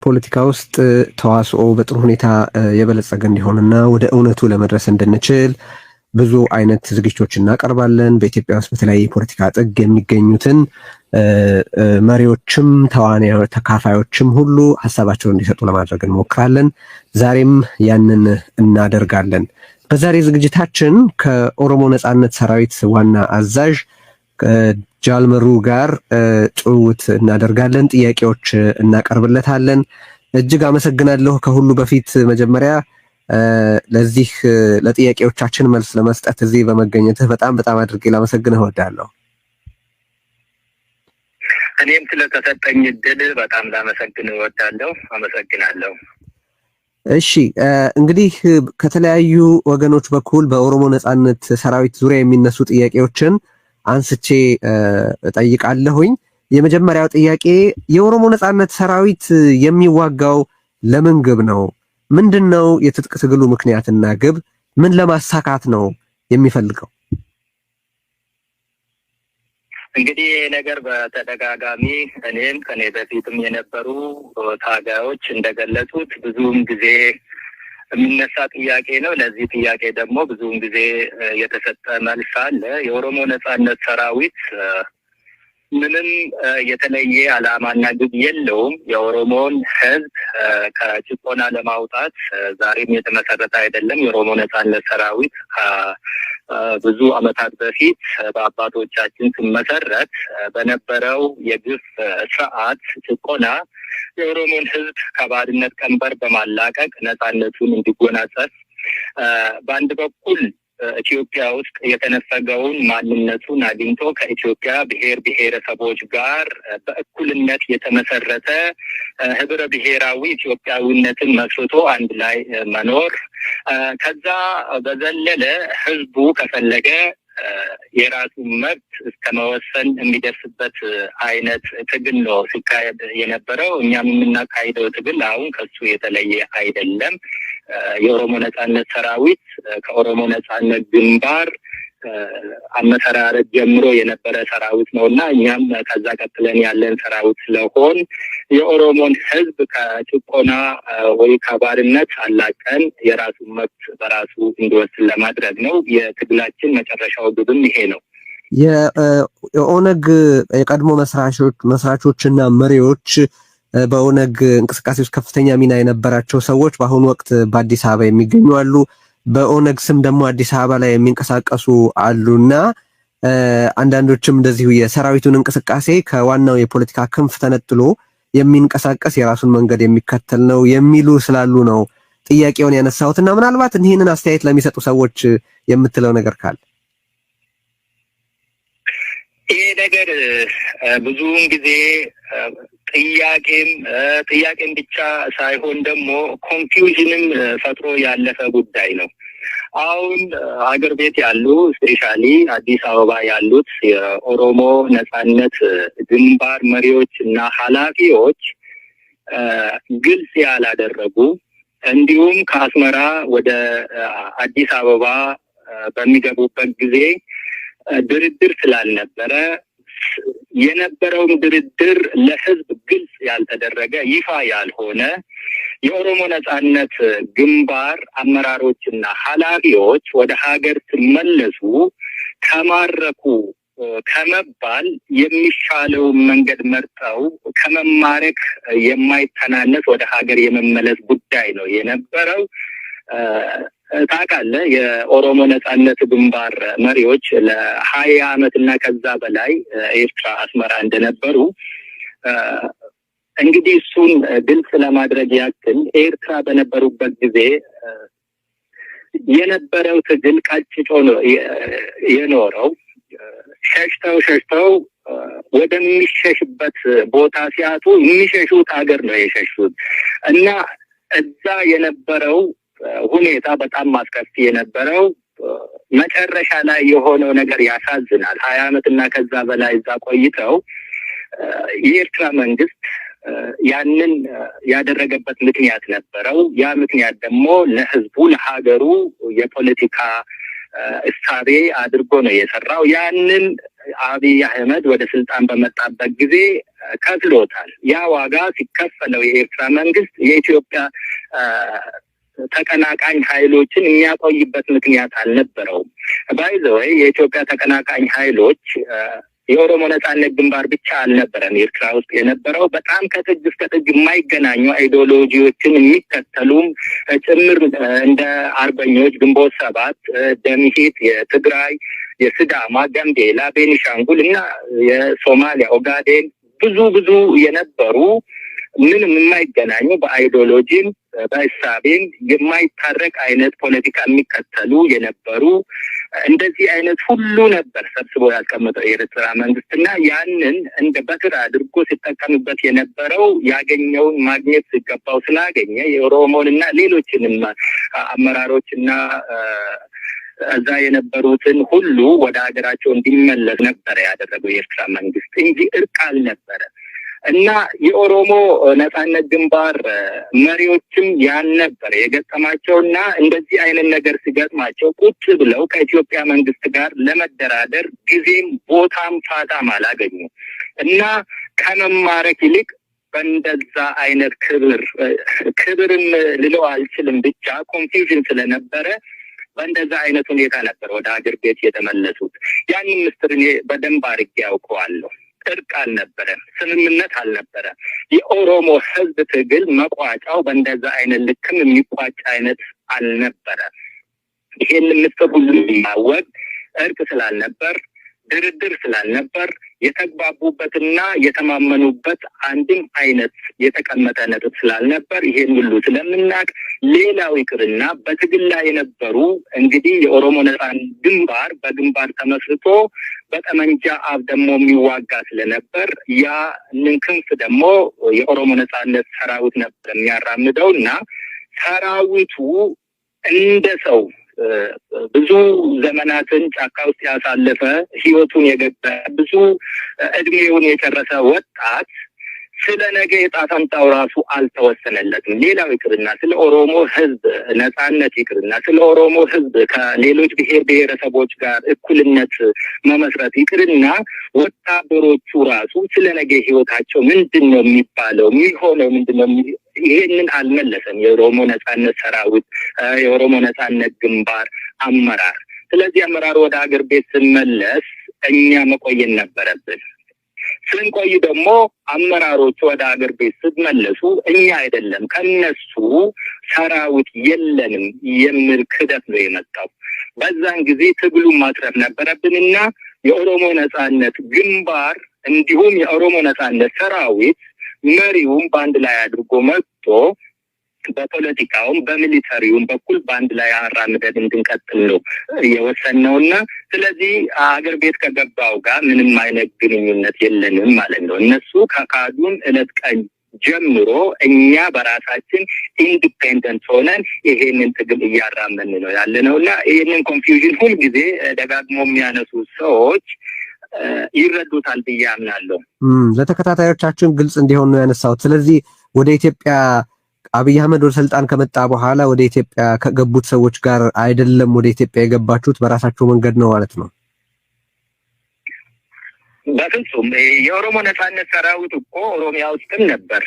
ፖለቲካ ውስጥ ተዋስኦ በጥሩ ሁኔታ የበለጸገ እንዲሆንና ወደ እውነቱ ለመድረስ እንድንችል ብዙ አይነት ዝግጅቶች እናቀርባለን። በኢትዮጵያ ውስጥ በተለያየ የፖለቲካ ጥግ የሚገኙትን መሪዎችም ተካፋዮችም ሁሉ ሀሳባቸውን እንዲሰጡ ለማድረግ እንሞክራለን። ዛሬም ያንን እናደርጋለን። በዛሬ ዝግጅታችን ከኦሮሞ ነጻነት ሰራዊት ዋና አዛዥ ጃልመሩ ጋር ጭውውት እናደርጋለን። ጥያቄዎች እናቀርብለታለን። እጅግ አመሰግናለሁ። ከሁሉ በፊት መጀመሪያ ለዚህ ለጥያቄዎቻችን መልስ ለመስጠት እዚህ በመገኘትህ በጣም አድርጌ ላመሰግንህ እወዳለሁ። እኔም ስለተሰጠኝ እድል በጣም ላመሰግንህ እወዳለሁ። አመሰግናለሁ። እሺ፣ እንግዲህ ከተለያዩ ወገኖች በኩል በኦሮሞ ነጻነት ሰራዊት ዙሪያ የሚነሱ ጥያቄዎችን አንስቼ እጠይቃለሁኝ። የመጀመሪያው ጥያቄ የኦሮሞ ነጻነት ሰራዊት የሚዋጋው ለምን ግብ ነው? ምንድነው የትጥቅ ትግሉ ምክንያትና ግብ? ምን ለማሳካት ነው የሚፈልገው? እንግዲህ ይሄ ነገር በተደጋጋሚ እኔም ከኔ በፊትም የነበሩ ታጋዮች እንደገለጹት ብዙውን ጊዜ የሚነሳ ጥያቄ ነው። ለዚህ ጥያቄ ደግሞ ብዙውን ጊዜ የተሰጠ መልስ አለ። የኦሮሞ ነጻነት ሰራዊት ምንም የተለየ ዓላማና ግብ የለውም። የኦሮሞን ሕዝብ ከጭቆና ለማውጣት ዛሬም የተመሰረተ አይደለም። የኦሮሞ ነጻነት ሰራዊት ብዙ ዓመታት በፊት በአባቶቻችን ሲመሰረት በነበረው የግፍ ስርዓት ጭቆና የኦሮሞን ሕዝብ ከባርነት ቀንበር በማላቀቅ ነጻነቱን እንዲጎናጸፍ በአንድ በኩል ኢትዮጵያ ውስጥ የተነፈገውን ማንነቱን አግኝቶ ከኢትዮጵያ ብሔር ብሔረሰቦች ጋር በእኩልነት የተመሰረተ ህብረ ብሔራዊ ኢትዮጵያዊነትን መስርቶ አንድ ላይ መኖር፣ ከዛ በዘለለ ህዝቡ ከፈለገ የራሱን መብት እስከ መወሰን የሚደርስበት አይነት ትግል ነው ሲካሄድ የነበረው። እኛም የምናካሂደው ትግል አሁን ከሱ የተለየ አይደለም። የኦሮሞ ነጻነት ሰራዊት ከኦሮሞ ነጻነት ግንባር አመሰራረት ጀምሮ የነበረ ሰራዊት ነውና እኛም ከዛ ቀጥለን ያለን ሰራዊት ስለሆን የኦሮሞን ህዝብ ከጭቆና ወይ ከባርነት አላቀን የራሱን መብት በራሱ እንዲወስን ለማድረግ ነው። የትግላችን መጨረሻው ግብም ይሄ ነው። የኦነግ የቀድሞ መስራቾችና መሪዎች በኦነግ እንቅስቃሴ ውስጥ ከፍተኛ ሚና የነበራቸው ሰዎች በአሁኑ ወቅት በአዲስ አበባ የሚገኙ አሉ። በኦነግ ስም ደግሞ አዲስ አበባ ላይ የሚንቀሳቀሱ አሉና አንዳንዶችም እንደዚሁ የሰራዊቱን እንቅስቃሴ ከዋናው የፖለቲካ ክንፍ ተነጥሎ የሚንቀሳቀስ የራሱን መንገድ የሚከተል ነው የሚሉ ስላሉ ነው ጥያቄውን ያነሳሁትና ምናልባት ይህንን አስተያየት ለሚሰጡ ሰዎች የምትለው ነገር ካለ? ይሄ ነገር ብዙውን ጊዜ ጥያቄም ብቻ ሳይሆን ደግሞ ኮንፊውዥንም ፈጥሮ ያለፈ ጉዳይ ነው። አሁን ሀገር ቤት ያሉ ስፔሻሊ አዲስ አበባ ያሉት የኦሮሞ ነጻነት ግንባር መሪዎች እና ኃላፊዎች ግልጽ ያላደረጉ እንዲሁም ከአስመራ ወደ አዲስ አበባ በሚገቡበት ጊዜ ድርድር ስላልነበረ የነበረውም ድርድር ለህዝብ ግልጽ ያልተደረገ ይፋ ያልሆነ የኦሮሞ ነጻነት ግንባር አመራሮችና ኃላፊዎች ወደ ሀገር ሲመለሱ ተማረኩ ከመባል የሚሻለውን መንገድ መርጠው ከመማረክ የማይተናነስ ወደ ሀገር የመመለስ ጉዳይ ነው የነበረው። ታውቃለህ፣ የኦሮሞ ነጻነት ግንባር መሪዎች ለ20 ዓመትና ከዛ በላይ ኤርትራ አስመራ እንደነበሩ እንግዲህ እሱን ግልጽ ለማድረግ ያክል ኤርትራ በነበሩበት ጊዜ የነበረው ትግል ቀጭጮ ነው የኖረው። ሸሽተው ወደሚሸሽበት ቦታ ሲያጡ የሚሸሹት ሀገር ነው የሸሹት እና እዛ የነበረው ሁኔታ በጣም ማስከፊ የነበረው መጨረሻ ላይ የሆነው ነገር ያሳዝናል። 20 ዓመትና ከዛ በላይ እዛ ቆይተው የኤርትራ መንግስት ያንን ያደረገበት ምክንያት ነበረው። ያ ምክንያት ደግሞ ለህዝቡ ለሀገሩ የፖለቲካ እሳቤ አድርጎ ነው የሰራው። ያንን አብይ አህመድ ወደ ስልጣን በመጣበት ጊዜ ከፍሎታል። ያ ዋጋ ሲከፈለው የኤርትራ መንግስት የኢትዮጵያ ተቀናቃኝ ኃይሎችን የሚያቆይበት ምክንያት አልነበረውም። ባይዘወይ የኢትዮጵያ ተቀናቃኝ ኃይሎች የኦሮሞ ነጻነት ግንባር ብቻ አልነበረም ኤርትራ ውስጥ የነበረው። በጣም ከጥግ እስከ ጥግ የማይገናኙ አይዲዮሎጂዎችን የሚከተሉም ጭምር እንደ አርበኞች፣ ግንቦት ሰባት፣ ደምሂት፣ የትግራይ፣ የሲዳማ፣ ጋምቤላ፣ ቤኒሻንጉል እና የሶማሊያ ኦጋዴን ብዙ የነበሩ ምንም የማይገናኙ በአይዲዮሎጂም በእሳቤም የማይታረቅ አይነት ፖለቲካ የሚከተሉ የነበሩ እንደዚህ አይነት ሁሉ ነበር ሰብስቦ ያስቀመጠው የኤርትራ መንግስትና ያንን እንደ በትር አድርጎ ሲጠቀምበት የነበረው ያገኘውን ማግኘት ሲገባው ስላገኘ የኦሮሞንና ሌሎችንም አመራሮችና እዛ የነበሩትን ሁሉ ወደ ሀገራቸው እንዲመለስ ነበር ያደረገው የኤርትራ መንግስት እንጂ እርቅ አልነበረ። እና የኦሮሞ ነጻነት ግንባር መሪዎችም ያን ነበር የገጠማቸውና እንደዚህ አይነት ነገር ሲገጥማቸው ቁጭ ብለው ከኢትዮጵያ መንግስት ጋር ለመደራደር ጊዜም ቦታም ፋታም አላገኙ እና ከመማረክ ይልቅ በእንደዛ አይነት ክብርም ልለው አልችልም ብቻ ኮንፊውዥን ስለነበረ በእንደዛ አይነት ሁኔታ ነበር ወደ ሀገር ቤት የተመለሱት። ያንን ምስጢር እኔ በደንብ አድርጌ ያውቀዋለሁ። እርቅ አልነበረም፣ ስምምነት አልነበረም። የኦሮሞ ህዝብ ትግል መቋጫው በእንደዛ አይነት ልክም የሚቋጭ አይነት አልነበረም። ይሄን ምስጢር ሁሉ ማወቅ እርቅ ስላልነበር፣ ድርድር ስላልነበር፣ የተግባቡበትና የተማመኑበት አንድም አይነት የተቀመጠ ነጥብ ስላልነበር ይሄን ሁሉ ስለምናቅ ሌላው ይቅርና በትግል ላይ የነበሩ እንግዲህ የኦሮሞ ነጻነት ግንባር በግንባር ተመስርቶ በጠመንጃ አፍ ደግሞ የሚዋጋ ስለነበር ያንን ክንፍ ደግሞ የኦሮሞ ነጻነት ሰራዊት ነበር የሚያራምደው እና ሰራዊቱ እንደ ሰው ብዙ ዘመናትን ጫካ ውስጥ ያሳለፈ ህይወቱን የገባ ብዙ እድሜውን የጨረሰ ወጣት ስለ ነገ ዕጣ ፈንታው ራሱ አልተወሰነለትም። ሌላው ይቅርና ስለ ኦሮሞ ህዝብ ነጻነት ይቅርና ስለ ኦሮሞ ህዝብ ከሌሎች ብሔር ብሔረሰቦች ጋር እኩልነት መመስረት ይቅርና ወታደሮቹ ራሱ ስለ ነገ ህይወታቸው ምንድነው የሚባለው የሚሆነው ምንድነው ይሄንን አልመለሰም የኦሮሞ ነጻነት ሰራዊት የኦሮሞ ነጻነት ግንባር አመራር። ስለዚህ አመራር ወደ ሀገር ቤት ስንመለስ እኛ መቆየን ነበረብን። ስንቆይ ደግሞ አመራሮቹ ወደ ሀገር ቤት ስትመለሱ እኛ አይደለም ከነሱ ሰራዊት የለንም የሚል ክደት ነው የመጣው። በዛን ጊዜ ትግሉን ማትረፍ ነበረብንና የኦሮሞ ነጻነት ግንባር እንዲሁም የኦሮሞ ነጻነት ሰራዊት መሪውን በአንድ ላይ አድርጎ መጥቶ በፖለቲካውም በሚሊተሪውም በኩል በአንድ ላይ አራምደን እንድንቀጥል ነው የወሰነውና ስለዚህ ሀገር ቤት ከገባው ጋር ምንም አይነት ግንኙነት የለንም ማለት ነው። እነሱ ከካዱን እለት ቀን ጀምሮ እኛ በራሳችን ኢንዲፔንደንት ሆነን ይሄንን ትግል እያራመን ነው ያለነውና ይሄንን ኮንፊውዥን ሁሉ ጊዜ ደጋግሞ የሚያነሱ ሰዎች ይረዱታል ብዬ አምናለሁ። ለተከታታዮቻችን ግልጽ እንዲሆን ነው ያነሳሁት። ስለዚህ ወደ ኢትዮጵያ አብይ አህመድ ወደ ስልጣን ከመጣ በኋላ ወደ ኢትዮጵያ ከገቡት ሰዎች ጋር አይደለም ወደ ኢትዮጵያ የገባችሁት በራሳችሁ መንገድ ነው ማለት ነው? በፍጹም የኦሮሞ ነጻነት ሰራዊት እኮ ኦሮሚያ ውስጥም ነበር።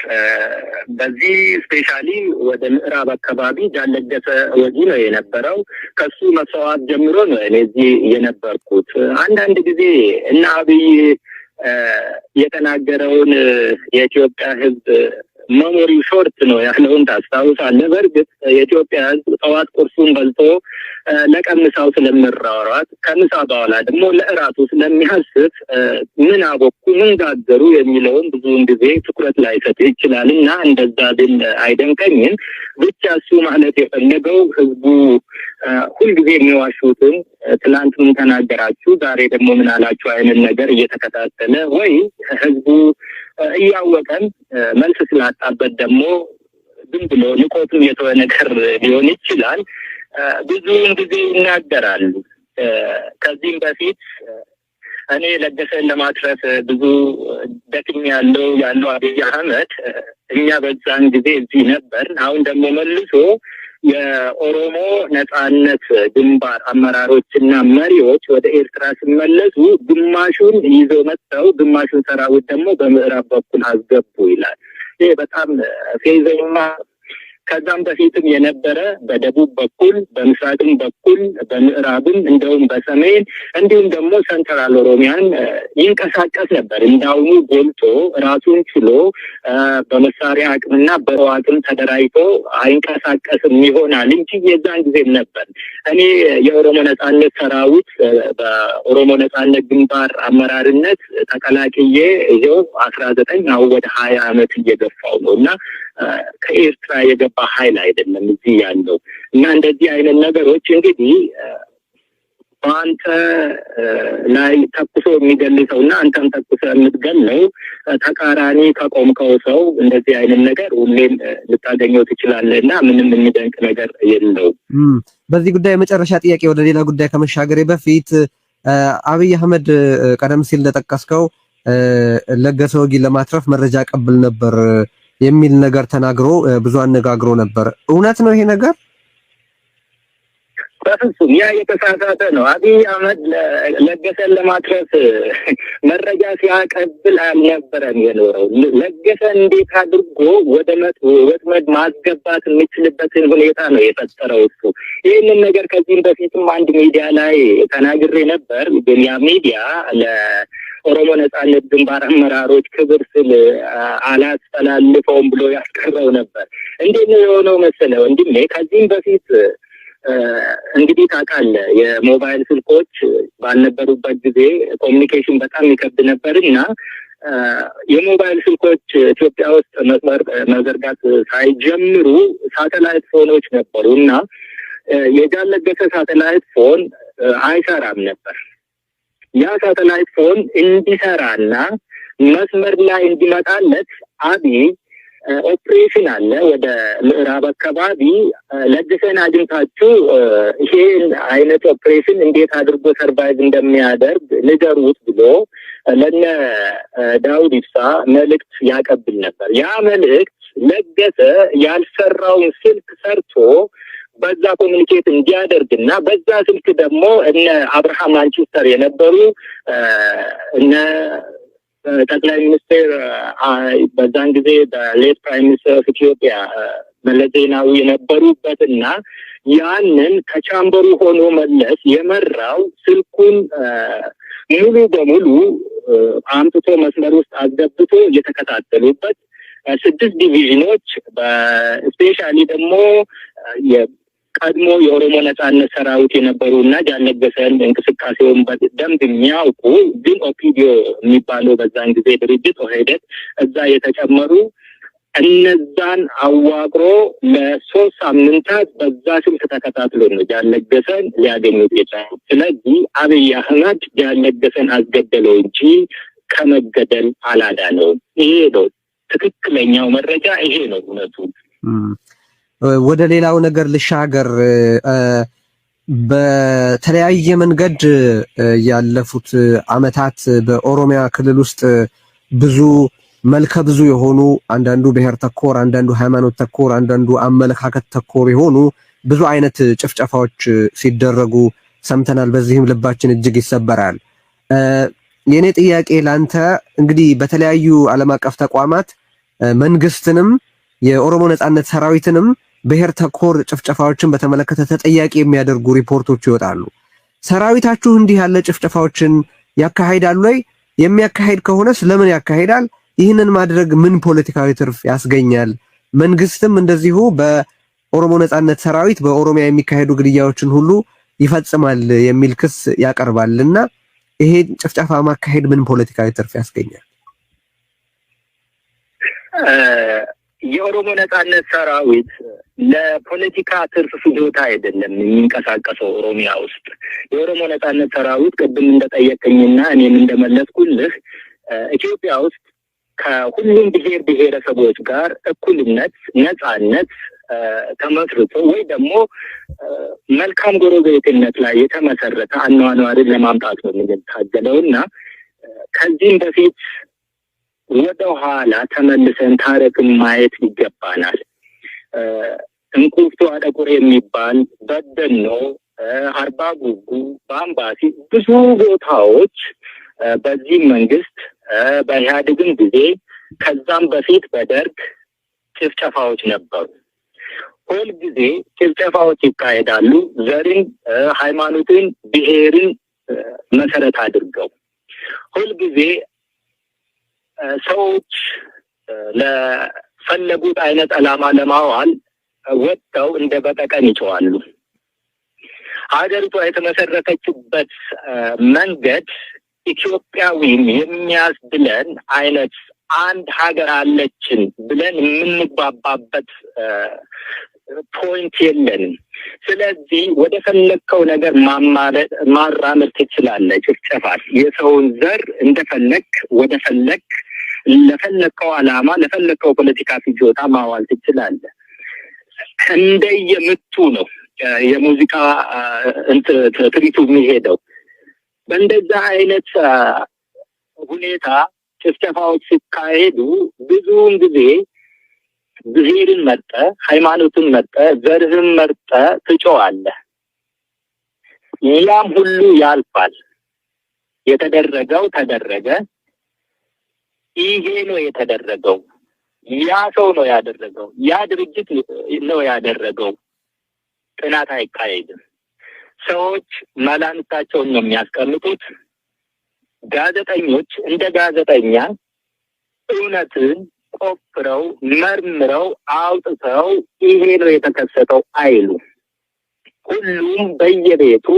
በዚህ ስፔሻሊ ወደ ምዕራብ አካባቢ ጃለገሰ ወጂ ነው የነበረው። ከሱ መስዋዕት ጀምሮ ነው እኔ እዚህ የነበርኩት። አንዳንድ ጊዜ እና አብይ የተናገረውን የኢትዮጵያ ህዝብ መሞሪ ሾርት ነው ያለውን ታስታውሳለህ። በእርግጥ የኢትዮጵያ ህዝብ ጠዋት ቁርሱን በልቶ ለቀምሳው ስለምራራት ከምሳ በኋላ ደግሞ ለእራቱ ስለሚያስብ ምን አቦኩ ምን ጋገሩ የሚለውን ብዙውን ጊዜ ትኩረት ላይ ሰጥ ይችላልና እንደዛ ግን አይደንቀኝም። ብቻ እሱ ማለት የፈለገው ህዝቡ ሁልጊዜ የሚዋሹትን ትላንት ምን ተናገራችሁ ዛሬ ደግሞ ምን አላችሁ አይነት ነገር እየተከታተለ ወይ ህዝቡ እያወቀን መልስ ስላጣበት ደግሞ ዝም ብሎ ንቆቱን የተወ ነገር ሊሆን ይችላል። ብዙውን ጊዜ ይናገራሉ። ከዚህም በፊት እኔ ለገሰን ለማትረፍ ብዙ ደክም ያለው አብይ አህመድ እኛ በዛን ጊዜ እዚህ ነበር። አሁን ደግሞ መልሶ የኦሮሞ ነጻነት ግንባር አመራሮችና መሪዎች ወደ ኤርትራ ሲመለሱ ግማሹን ይዘው መጥተው ግማሹን ሰራዊት ደግሞ በምዕራብ በኩል አስገቡ ይላል። ይሄ በጣም ፌዘኛ ከዛም በፊትም የነበረ በደቡብ በኩል በምስራቅም በኩል በምዕራብም እንደውም በሰሜን እንዲሁም ደግሞ ሰንትራል ኦሮሚያን ይንቀሳቀስ ነበር። እንዳውኑ ጎልቶ ራሱን ችሎ በመሳሪያ አቅምና በሰው አቅም ተደራጅቶ አይንቀሳቀስም ይሆናል እንጂ የዛን ጊዜም ነበር። እኔ የኦሮሞ ነጻነት ሰራዊት በኦሮሞ ነጻነት ግንባር አመራርነት ተቀላቅዬ ይኸው 19 አሁን ወደ 20 ዓመት እየገፋው ነው እና ከኤርትራ የገባ ኃይል አይደለም እዚህ ያለው እና እንደዚህ አይነት ነገሮች እንግዲህ በአንተ ላይ ተኩሶ የሚገልጸውና አንተም ተኩሶ የምትገለው ተቃራኒ ከቆምከው ሰው እንደዚህ አይነት ነገር ሁሌም ልታገኘው ትችላለህ እና ምንም የሚደንቅ ነገር የለውም። በዚህ ጉዳይ መጨረሻ ጥያቄ ወደ ሌላ ጉዳይ ከመሻገሬ በፊት አብይ አህመድ ቀደም ሲል እንደጠቀስከው ለገሰ ወጊ ለማትረፍ መረጃ ቀብል ነበር የሚል ነገር ተናግሮ ብዙ አነጋግሮ ነበር። እውነት ነው ይሄ ነገር? በፍጹም ያ የተሳሳተ ነው። አብይ አህመድ ለገሰን ለማትረፍ መረጃ ሲያቀብል አልነበረም የኖረው። ለገሰ እንዴት አድርጎ ወደ ወጥመድ ማስገባት የሚችልበትን ሁኔታ ነው የፈጠረው እሱ። ይህንን ነገር ከዚህም በፊትም አንድ ሚዲያ ላይ ተናግሬ ነበር። ግን ያ ሚዲያ ኦሮሞ ነጻነት ግንባር አመራሮች ክብር ስል አላስተላልፈውም ብሎ ያስቀረው ነበር። እንዴት ነው የሆነው መሰለ ወንድሜ? ከዚህም በፊት እንግዲህ ታውቃለህ የሞባይል ስልኮች ባልነበሩበት ጊዜ ኮሚኒኬሽን በጣም ይከብድ ነበርና የሞባይል ስልኮች ኢትዮጵያ ውስጥ መስመር መዘርጋት ሳይጀምሩ ሳተላይት ፎኖች ነበሩና የጃን ለገሰ ሳተላይት ፎን አይሰራም ነበር። ያ ሳተላይት ፎን እንዲሰራና መስመር ላይ እንዲመጣለት አብይ ኦፕሬሽን አለ ወደ ምዕራብ አካባቢ ለገሰን አግኝታችሁ ይሄን አይነት ኦፕሬሽን እንዴት አድርጎ ሰርቫይቭ እንደሚያደርግ ንገሩት ብሎ ለነ ዳውድ ኢብሳ መልእክት ያቀብል ነበር። ያ መልእክት ለገሰ ያልሰራውን ስልክ ሰርቶ በዛ ኮሚኒኬት እንዲያደርግና በዛ ስልክ ደግሞ እነ አብርሃም ማንቸስተር የነበሩ እነ ጠቅላይ ሚኒስትር በዛን ጊዜ በሌት ፕራይም ሚኒስትር ኦፍ ኢትዮጵያ መለስ ዜናዊ የነበሩበትና ያንን ከቻምበሩ ሆኖ መለስ የመራው ስልኩን ሙሉ በሙሉ አምጥቶ መስመር ውስጥ አስገብቶ የተከታተሉበት 6 ዲቪዥኖች በስፔሻሊ ደግሞ ቀድሞ የኦሮሞ ነጻነት ሰራዊት የነበሩና ጃን ለገሰን እንቅስቃሴውን በደንብ የሚያውቁ ግን ኦፒዲዮ የሚባለው በዛን ጊዜ ድርጅት ኦህዴድ እዛ የተጨመሩ እነዛን አዋቅሮ ለ3 ሳምንታት በዛ ስልክ ተከታትሎ ነው ጃን ለገሰን ሊያገኙት የቻሉት። ስለዚህ አብይ አህመድ ጃን ለገሰን አስገደለው እንጂ ከመገደል አላዳነውም። ይሄ ነው ትክክለኛው መረጃ፣ ይሄ ነው እውነቱ። ወደ ሌላው ነገር ልሻገር። በተለያየ መንገድ ያለፉት አመታት በኦሮሚያ ክልል ውስጥ ብዙ መልከ ብዙ የሆኑ አንዳንዱ ብሔር ተኮር፣ አንዳንዱ ሃይማኖት ተኮር፣ አንዳንዱ አመለካከት ተኮር የሆኑ ብዙ አይነት ጭፍጨፋዎች ሲደረጉ ሰምተናል። በዚህም ልባችን እጅግ ይሰበራል። የኔ ጥያቄ ላንተ እንግዲህ በተለያዩ ዓለም አቀፍ ተቋማት መንግስትንም የኦሮሞ ነጻነት ሰራዊትንም ብሔር ተኮር ጭፍጨፋዎችን በተመለከተ ተጠያቂ የሚያደርጉ ሪፖርቶች ይወጣሉ። ሰራዊታችሁ እንዲህ ያለ ጭፍጨፋዎችን ያካሂዳል ወይ? የሚያካሂድ ከሆነስ ለምን ያካሂዳል? ይህንን ማድረግ ምን ፖለቲካዊ ትርፍ ያስገኛል? መንግስትም እንደዚሁ በኦሮሞ ነጻነት ሰራዊት በኦሮሚያ የሚካሄዱ ግድያዎችን ሁሉ ይፈጽማል የሚል ክስ ያቀርባልና ይሄ ጭፍጨፋ ማካሄድ ምን ፖለቲካዊ ትርፍ ያስገኛል? የኦሮሞ ነጻነት ሰራዊት ለፖለቲካ ትርፍ ፍጆታ አይደለም የሚንቀሳቀሰው ኦሮሚያ ውስጥ። የኦሮሞ ነጻነት ሰራዊት ቅድም እንደጠየቀኝና እኔም እንደመለስኩልህ ኢትዮጵያ ውስጥ ከሁሉም ብሔር ብሔረሰቦች ጋር እኩልነት፣ ነጻነት ተመስርቶ ወይ ደግሞ መልካም ጎረቤትነት ላይ የተመሰረተ አኗኗርን ለማምጣት ነው የምንታገለውና ከዚህም በፊት ወደ ኋላ ተመልሰን ታሪክን ማየት ይገባናል። እንቁፍቱ አደቁር የሚባል በደኖ፣ አርባ ጉጉ፣ በአምባሲ ብዙ ቦታዎች በዚህ መንግስት በኢህአዴግም ጊዜ ከዛም በፊት በደርግ ጭፍጨፋዎች ነበሩ። ሁል ጊዜ ጭፍጨፋዎች ይካሄዳሉ። ዘርን፣ ሃይማኖትን፣ ብሔርን መሰረት አድርገው ሁል ጊዜ ሰዎች ለፈለጉት አይነት ዓላማ ለማዋል ወጥተው እንደ በጠቀን ይጮዋሉ። ሀገሪቷ የተመሰረተችበት መንገድ ኢትዮጵያዊም የሚያስብለን አይነት አንድ ሀገር አለችን ብለን የምንግባባበት ፖይንት የለንም። ስለዚህ ወደ ፈለግከው ነገር ማራመድ ትችላለህ። ጭፍጨፋል የሰውን ዘር እንደፈለግ ወደ ፈለግ ለፈለግከው ዓላማ ለፈለግከው ፖለቲካ ፍጆታ ማዋል ትችላለህ። እንደየምቱ ነው የሙዚቃ ትርኢቱ የሚሄደው። በእንደዛ አይነት ሁኔታ ጭፍጨፋዎች ሲካሄዱ ብዙውን ጊዜ ብሔርን መርጠ፣ ሃይማኖትን መርጠ፣ ዘርህን መርጠ ትጮዋለህ። ያም ሁሉ ያልፋል። የተደረገው ተደረገ። ይሄ ነው የተደረገው። ያ ሰው ነው ያደረገው። ያ ድርጅት ነው ያደረገው። ጥናት አይካሄድም። ሰዎች መላምታቸውን ነው የሚያስቀምጡት። ጋዜጠኞች እንደ ጋዜጠኛ እውነትን ቆፍረው መርምረው አውጥተው ይሄ ነው የተከሰተው አይሉ። ሁሉም በየቤቱ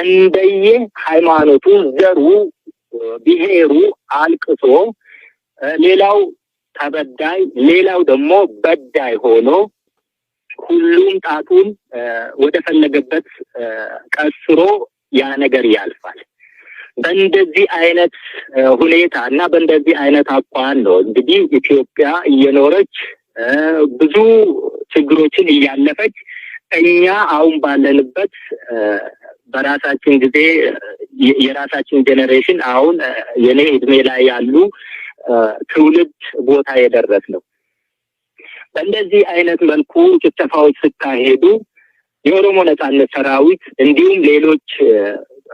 እንደየ ሃይማኖቱ፣ ዘሩ፣ ብሔሩ አልቅሶ ሌላው ተበዳይ ሌላው ደግሞ በዳይ ሆኖ ሁሉም ጣቱን ወደ ፈለገበት ቀስሮ ያ ነገር ያልፋል። በእንደዚህ አይነት ሁኔታ እና በእንደዚህ አይነት አቋም ነው እንግዲህ ኢትዮጵያ እየኖረች ብዙ ችግሮችን እያለፈች እኛ አሁን ባለንበት በራሳችን ጊዜ የራሳችን ጄኔሬሽን አሁን የኔ እድሜ ላይ ያሉ ትውልድ ቦታ የደረስ ነው። በእንደዚህ አይነት መልኩ ጭፍጨፋዎች ሲካሄዱ የኦሮሞ ነጻነት ሰራዊት እንዲሁም ሌሎች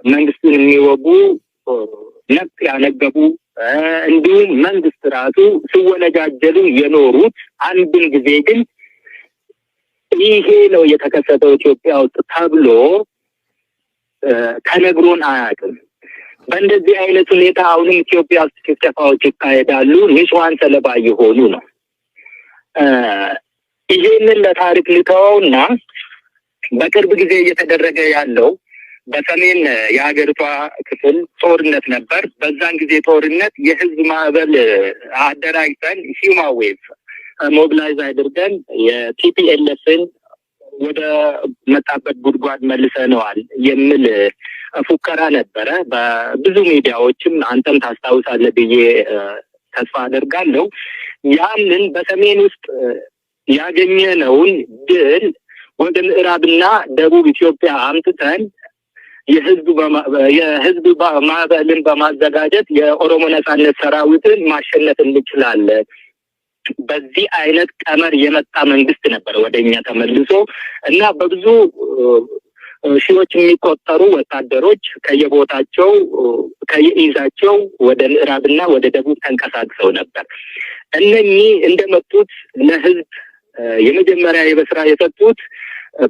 መንግስትን የሚወጉ ነፍጥ ያነገቡ እንዲሁም መንግስት ራሱ ሲወነጃጀሉ የኖሩት አንድን ጊዜ ግን ይሄ ነው የተከሰተው ኢትዮጵያ ውስጥ ተብሎ ተነግሮን አያውቅም። በእንደዚህ አይነት ሁኔታ አሁንም ኢትዮጵያ ውስጥ ጭፍጨፋዎች ይካሄዳሉ። ንጹሃን ሰለባ የሆኑ ነው። ይሄንን ለታሪክ ልተወውና በቅርብ ጊዜ እየተደረገ ያለው በሰሜን የሀገሪቷ ክፍል ጦርነት ነበር። በዛን ጊዜ ጦርነት የህዝብ ማዕበል አደራጅተን ሂውማን ዌቭ ሞቢላይዝ አድርገን የቲፒኤልኤፍን ወደ መጣበት ጉድጓድ መልሰነዋል የሚል ፉከራ ነበረ። በብዙ ሚዲያዎችም አንተም ታስታውሳለህ ብዬ ተስፋ አደርጋለሁ። ያንን በሰሜን ውስጥ ያገኘነውን ድል ወደ ምዕራብና ደቡብ ኢትዮጵያ አምጥተን የህዝብ ማዕበልን በማዘጋጀት የኦሮሞ ነጻነት ሰራዊትን ማሸነፍ እንችላለን። በዚህ አይነት ቀመር የመጣ መንግስት ነበር ወደኛ ተመልሶ እና በብዙ ሺዎች የሚቆጠሩ ወታደሮች ከየቦታቸው ከየኢዛቸው ወደ ምዕራብና ወደ ደቡብ ተንቀሳቅሰው ነበር። እነኚህ እንደመጡት ለህዝብ የመጀመሪያ የበስራ የሰጡት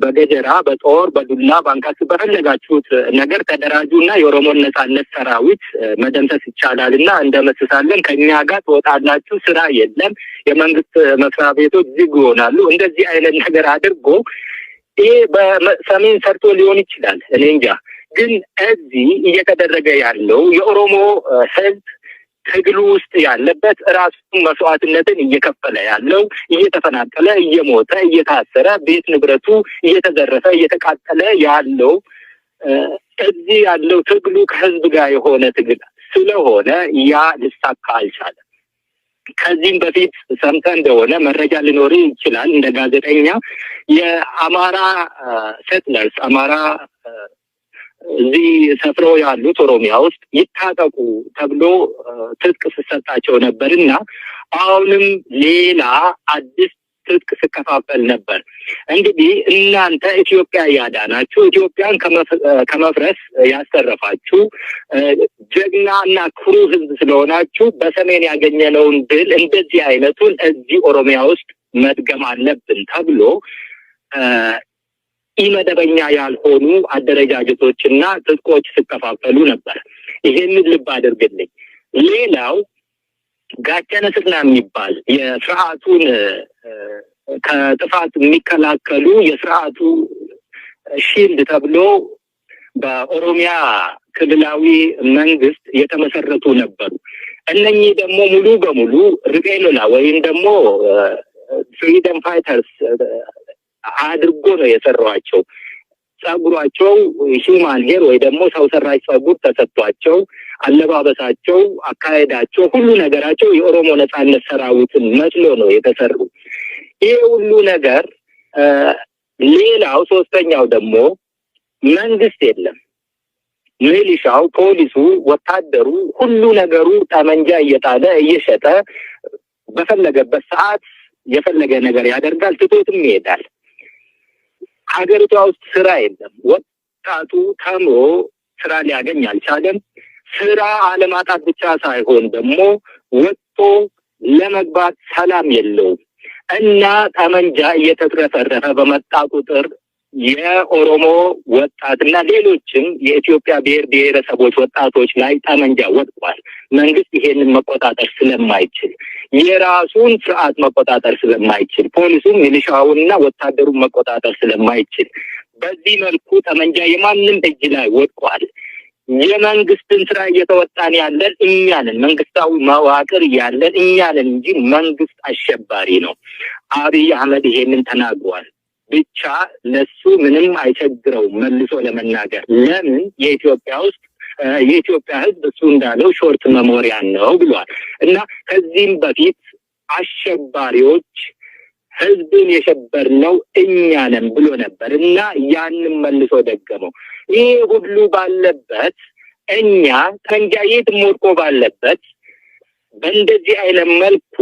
በገጀራ፣ በጦር፣ በዱላ፣ ባንካስ በፈለጋችሁት ነገር ተደራጁና የኦሮሞን ነጻነት ሰራዊት መደምሰስ ይቻላልና እንደመስሳለን፣ ከኛ ጋር ትወጣላችሁ፣ ስራ የለም፣ የመንግስት መስሪያ ቤቶች ዝግ ይሆናሉ። እንደዚህ አይነት ነገር አድርጎ ይሄ በሰሜን ሰርቶ ሊሆን ይችላል፣ እኔ እንጃ። ግን እዚህ እየተደረገ ያለው የኦሮሞ ህዝብ ትግሉ ውስጥ ያለበት ራሱ መስዋዕትነትን እየከፈለ ያለው እየተፈናቀለ እየሞተ እየታሰረ ቤት ንብረቱ እየተዘረፈ እየተቃጠለ ያለው እዚህ ያለው ትግሉ ከህዝብ ጋር የሆነ ትግል ስለሆነ ያ ሊሳካ አልቻለም። ከዚህም በፊት ሰምተህ እንደሆነ መረጃ ሊኖር ይችላል እንደ ጋዜጠኛ የአማራ ሴትለርስ አማራ እዚህ ሰፍረው ያሉት ኦሮሚያ ውስጥ ይታጠቁ ተብሎ ትጥቅ ሲሰጣቸው ነበርና አሁንም ሌላ አዲስ ትጥቅ ይከፋፈል ነበር። እንግዲህ እናንተ ኢትዮጵያ ያዳናችሁ፣ ኢትዮጵያን ከመፍረስ ያስተረፋችሁ ጀግናና ኩሩ ህዝብ ስለሆናችሁ በሰሜን ያገኘነውን ድል እንደዚህ አይነቱን እዚህ ኦሮሚያ ውስጥ መድገም አለብን ተብሎ ኢመደበኛ ያልሆኑ አደረጃጀቶችና ትጥቆች ሲከፋፈሉ ነበር። ይሄንን ልብ አድርግልኝ። ሌላው ጋቸነ ስርና የሚባል የስርዓቱን ከጥፋት የሚከላከሉ የስርዓቱ ሺልድ ተብሎ በኦሮሚያ ክልላዊ መንግስት የተመሰረቱ ነበሩ። እነኚህ ደግሞ ሙሉ በሙሉ ሪቤሎላ ወይም ደግሞ ፍሪደም ፋይተርስ አድርጎ ነው የሰሯቸው። ጸጉራቸው ሂውማን ሄር ወይ ደግሞ ሰው ሰራሽ ጸጉር ተሰጥቷቸው፣ አለባበሳቸው፣ አካሄዳቸው፣ ሁሉ ነገራቸው የኦሮሞ ነጻነት ሰራዊትን መስሎ ነው የተሰሩ። ይሄ ሁሉ ነገር ሌላው ሶስተኛው ደግሞ መንግስት የለም። ሚሊሻው፣ ፖሊሱ፣ ወታደሩ ሁሉ ነገሩ ጠመንጃ እየጣለ እየሸጠ በፈለገበት ሰዓት የፈለገ ነገር ያደርጋል፣ ትቶትም ይሄዳል። ሀገሪቷ ውስጥ ስራ የለም። ወጣቱ ተምሮ ስራ ሊያገኝ አልቻለም። ስራ አለማጣት ብቻ ሳይሆን ደግሞ ወጥቶ ለመግባት ሰላም የለውም እና ጠመንጃ እየተትረፈረፈ በመጣ ቁጥር የኦሮሞ ወጣትና ሌሎችም የኢትዮጵያ ብሔር ብሔረሰቦች ወጣቶች ላይ ጠመንጃ ወጥቋል። መንግስት ይሄንን መቆጣጠር ስለማይችል፣ የራሱን ስርዓት መቆጣጠር ስለማይችል፣ ፖሊሱም ሚሊሻውንና ወታደሩን መቆጣጠር ስለማይችል በዚህ መልኩ ጠመንጃ የማንም እጅ ላይ ወጥቋል። የመንግስትን ስራ እየተወጣን ያለን እኛ ነን። መንግስታዊ መዋቅር ያለን እኛ ነን እንጂ መንግስት አሸባሪ ነው። አብይ አህመድ ይሄንን ተናግሯል። ብቻ ለሱ ምንም አይቸግረውም መልሶ ለመናገር። ለምን የኢትዮጵያ ውስጥ የኢትዮጵያ ህዝብ እሱ እንዳለው ሾርት መሞሪያ ነው ብሏል። እና ከዚህም በፊት አሸባሪዎች ህዝብን የሸበርነው እኛ ነን ብሎ ነበር እና ያንን መልሶ ደገመው። ይሄ ሁሉ ባለበት እኛ ጠመንጃ የትም ወድቆ ባለበት በእንደዚህ አይነት መልኩ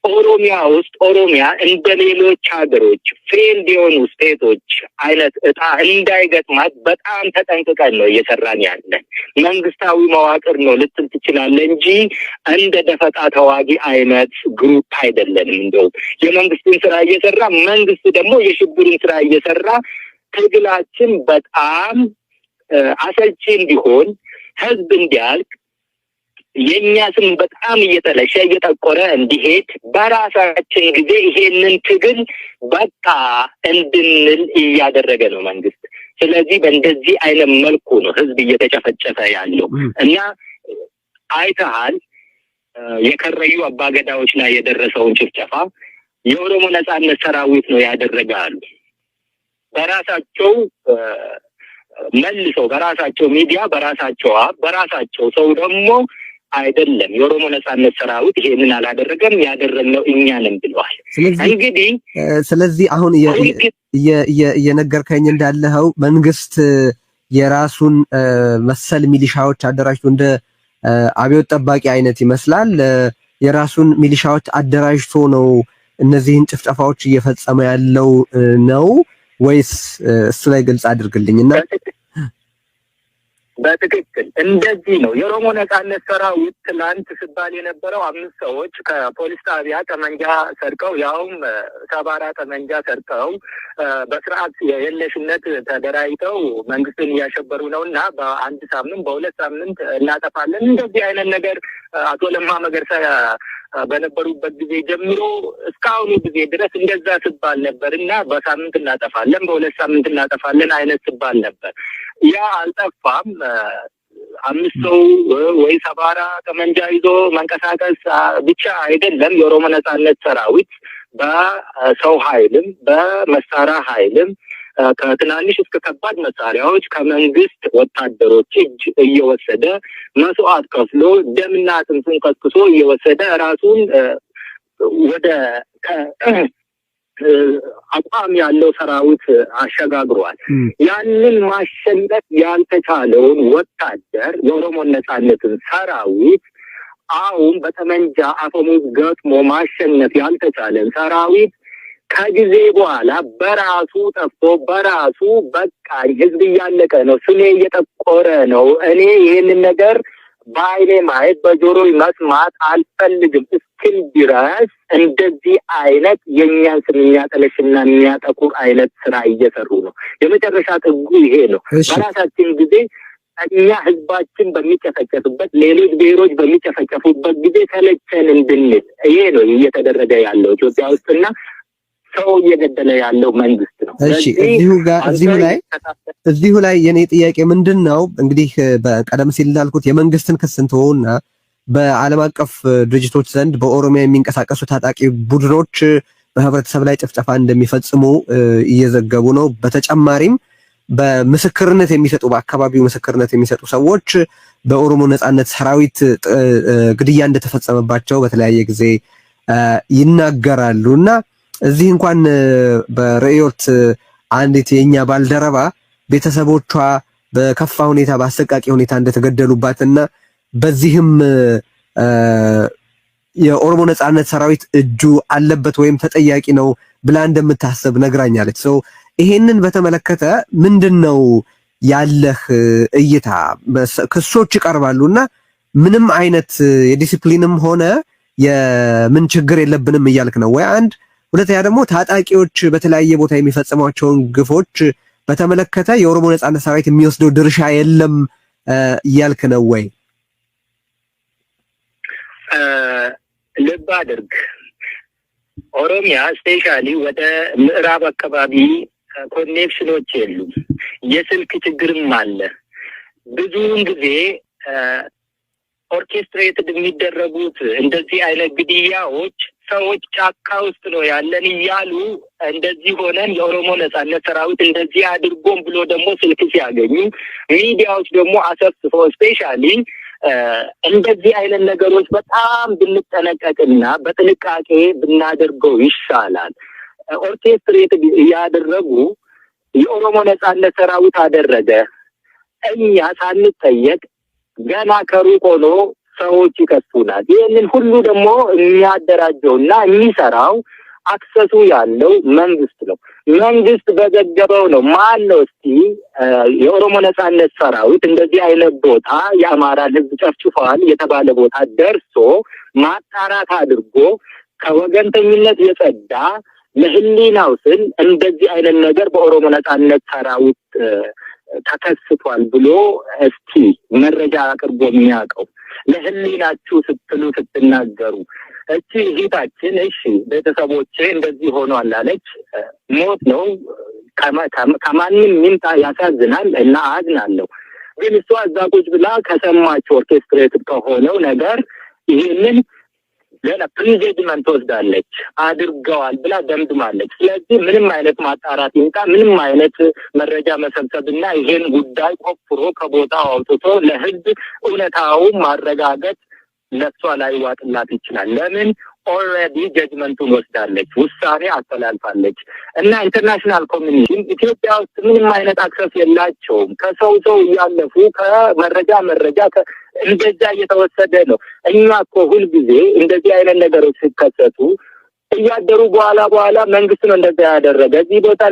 ኦሮሚያ ውስጥ ኦሮሚያ እንደ ሌሎች ሀገሮች ፌልድ የሆኑ ስቴቶች አይነት እጣ እንዳይገጥማት በጣም ተጠንቅቀን ነው እየሰራን ያለን። መንግስታዊ መዋቅር ነው ልትል ትችላለህ እንጂ እንደ ደፈጣ ተዋጊ አይነት ግሩፕ አይደለንም። እንደው የመንግስትን ስራ እየሰራ መንግስት ደግሞ የሽብሩን ስራ እየሰራ ትግላችን በጣም አሰልቺ እንዲሆን ህዝብ እንዲያልቅ የኛ ስም በጣም እየተለሸ እየጠቆረ እንዲሄድ በራሳችን ጊዜ ይሄንን ትግል በቃ እንድንል እያደረገ ነው መንግስት። ስለዚህ በእንደዚህ አይነት መልኩ ነው ህዝብ እየተጨፈጨፈ ያለው እና አይተሃል የከረዩ አባገዳዎች ላይ የደረሰውን ጭፍጨፋ የኦሮሞ ነጻነት ሰራዊት ነው ያደረጋሉ። በራሳቸው መልሰው በራሳቸው ሚዲያ በራሳቸው ሰው ደግሞ አይደለም የኦሮሞ ነጻነት ሰራዊት ይሄንን አላደረገም ያደረግነው እኛ ነን ብለዋል። እንግዲህ ስለዚህ አሁን የነገርከኝ እንዳለኸው መንግስት የራሱን መሰል ሚሊሻዎች አደራጅቶ እንደ አብዮት ጠባቂ አይነት ይመስላል የራሱን ሚሊሻዎች አደራጅቶ ነው እነዚህን ጭፍጨፋዎች እየፈጸመ ያለው ነው ወይስ እሱ ላይ ግልጽ አድርግልኝና። በትክክል እንደዚህ ነው። የኦሮሞ ነጻነት ሰራዊት ትላንት ሲባል የነበረው 5 ሰዎች ከፖሊስ ጣቢያ ጠመንጃ ሰርቀው ያውም ሰባራ ጠመንጃ ሰርቀው በስርዓት የለሽነት ተደራጅተው መንግስትን እያሸበሩ ነውና በአንድ ሳምንት በሁለት ሳምንት እናጠፋለን እንደዚህ አይነት ነገር አቶ ለማ መገርሳ በነበሩበት ጊዜ ጀምሮ እስካሁኑ ጊዜ ድረስ እንደዛ ሲባል ነበርና በሳምንት እናጠፋለን በሁለት ሳምንት እናጠፋለን አይነት ሲባል ነበር። ያ አልጠፋም። 5 ሰው ወይ ሰባራ ጠመንጃ ይዞ መንቀሳቀስ ብቻ አይደለም። የኦሮሞ ነጻነት ሰራዊት በሰው ኃይልም በመሳሪያ ኃይልም ከትናንሽ እስከ ከባድ መሳሪያዎች ከመንግስት ወታደሮች እጅ እየወሰደ መስዋዕት ከፍሎ ደምና አጥንቱን ከስክሶ እየወሰደ ራሱን ወደ አቋም ያለው ሰራዊት አሸጋግሯል። ያንን ማሸነፍ ያልተቻለውን ወታደር የኦሮሞ ነጻነትን ሰራዊት አሁን በጠመንጃ አፈሙዝ ገጥሞ ማሸነፍ ያልተቻለን ሰራዊት ከጊዜ በኋላ በራሱ ጠፍቶ በራሱ በቃ ህዝብ እያለቀ ነው፣ ስሜ እየጠቆረ ነው፣ እኔ ይሄንን ነገር በአይኔ ማየት በጆሮ መስማት አልፈልግም እስኪል ድረስ እንደዚህ አይነት የኛን ስም የሚያጠለሽና የሚያጠቁር አይነት ስራ እየሰሩ ነው። የመጨረሻ ጥጉ ይሄ ነው። በራሳችን ጊዜ እኛ ህዝባችን በሚጨፈጨፍበት፣ ሌሎች ብሔሮች በሚጨፈጨፉበት ጊዜ ሰለቸን እንድንል ይሄ ነው እየተደረገ ያለው ኢትዮጵያ ውስጥና ሰው እየገደለ ያለው መንግስት ነው። እሺ እዚሁ ላይ የኔ ጥያቄ ምንድነው እንግዲህ በቀደም ሲል እንዳልኩት የመንግስትን ክስ እንተውና በዓለም አቀፍ ድርጅቶች ዘንድ በኦሮሚያ የሚንቀሳቀሱ ታጣቂ ቡድኖች በህብረተሰብ ላይ ጭፍጨፋ እንደሚፈጽሙ እየዘገቡ ነው። በተጨማሪም በምስክርነት የሚሰጡ በአካባቢው ምስክርነት የሚሰጡ ሰዎች በኦሮሞ ነጻነት ሰራዊት ግድያ እንደተፈጸመባቸው በተለያየ ጊዜ ይናገራሉና እዚህ እንኳን በርዕዮት አንዲት የኛ ባልደረባ ቤተሰቦቿ በከፋ ሁኔታ በአሰቃቂ ሁኔታ እንደተገደሉባትና በዚህም የኦሮሞ ነጻነት ሰራዊት እጁ አለበት ወይም ተጠያቂ ነው ብላ እንደምታስብ ነግራኛለች። ሰው ይሄንን በተመለከተ ምንድነው ያለህ እይታ? ክሶች ይቀርባሉና ምንም አይነት የዲሲፕሊንም ሆነ የምን ችግር የለብንም እያልክ ነው ወይ? አንድ ሁለተኛ ደግሞ ታጣቂዎች በተለያየ ቦታ የሚፈጽሟቸውን ግፎች በተመለከተ የኦሮሞ ነጻነት ሰራዊት የሚወስደው ድርሻ የለም እያልክ ነው ወይ? ልብ አድርግ፣ ኦሮሚያ ስፔሻሊ ወደ ምዕራብ አካባቢ ኮኔክሽኖች የሉም። የስልክ ችግርም አለ። ብዙውን ጊዜ ኦርኬስትሬትድ የሚደረጉት እንደዚህ አይነት ግድያዎች ሰዎች ጫካ ውስጥ ነው ያለን እያሉ እንደዚህ ሆነን የኦሮሞ ነጻነት ሰራዊት እንደዚህ አድርጎም ብሎ ደግሞ ስልክ ሲያገኙ ሚዲያዎች ደግሞ አሰፍስፈው ስፔሻሊ እንደዚህ አይነት ነገሮች በጣም ብንጠነቀቅና በጥንቃቄ ብናደርገው ይሻላል። ኦርኬስትሬት እያደረጉ የኦሮሞ ነጻነት ሰራዊት አደረገ እኛ ሳንጠየቅ ገና ከሩቅ ሆኖ ሰዎች ይከሱናል። ይህንን ሁሉ ደግሞ የሚያደራጀውና የሚሰራው አክሰሱ ያለው መንግስት ነው። መንግስት በዘገበው ነው። ማን ነው እስቲ የኦሮሞ ነጻነት ሰራዊት እንደዚህ አይነት ቦታ የአማራ ህዝብ ጨፍጭፏል የተባለ ቦታ ደርሶ ማጣራት አድርጎ ከወገንተኝነት የጸዳ ለህሊናው ስል እንደዚህ አይነት ነገር በኦሮሞ ነጻነት ሰራዊት ተከስቷል ብሎ እስቲ መረጃ አቅርቦ የሚያውቀው? ለህሊናችሁ ስትሉ ስትናገሩ እቺ እህታችን እሺ ቤተሰቦቼ እንደዚህ ሆኗል አለች። ሞት ነው ከማንም ይምጣ ያሳዝናል እና አዝናለሁ። ግን እሷ እዛ ቁጭ ብላ ከሰማች ኦርኬስትሬት ከሆነው ነገር ይሄንን ገና ፕሪጀጅመንት ወስዳለች፣ አድርገዋል ብላ ደምድማለች። ስለዚህ ምንም አይነት ማጣራት ይምጣ፣ ምንም አይነት መረጃ መሰብሰብና ይሄን ጉዳይ ቆፍሮ ከቦታው አውጥቶ ለህዝብ እውነታውን ማረጋገጥ ለሷ ላይ ዋጥላት ይችላል። ለምን ኦልሬዲ ጀጅመንቱን ወስዳለች፣ ውሳኔ አስተላልፋለች። እና ኢንተርናሽናል ኮሚኒቲ ኢትዮጵያ ውስጥ ምንም አይነት አክሰስ የላቸውም። ከሰው እያለፉ ከመረጃ እንደዛ እየተወሰደ ነው። እኛ እኮ ሁልጊዜ እንደዚህ አይነት ነገሮች ሲከሰቱ እያደሩ በኋላ መንግስት ነው እንደዛ ያደረገ እዚህ ቦታ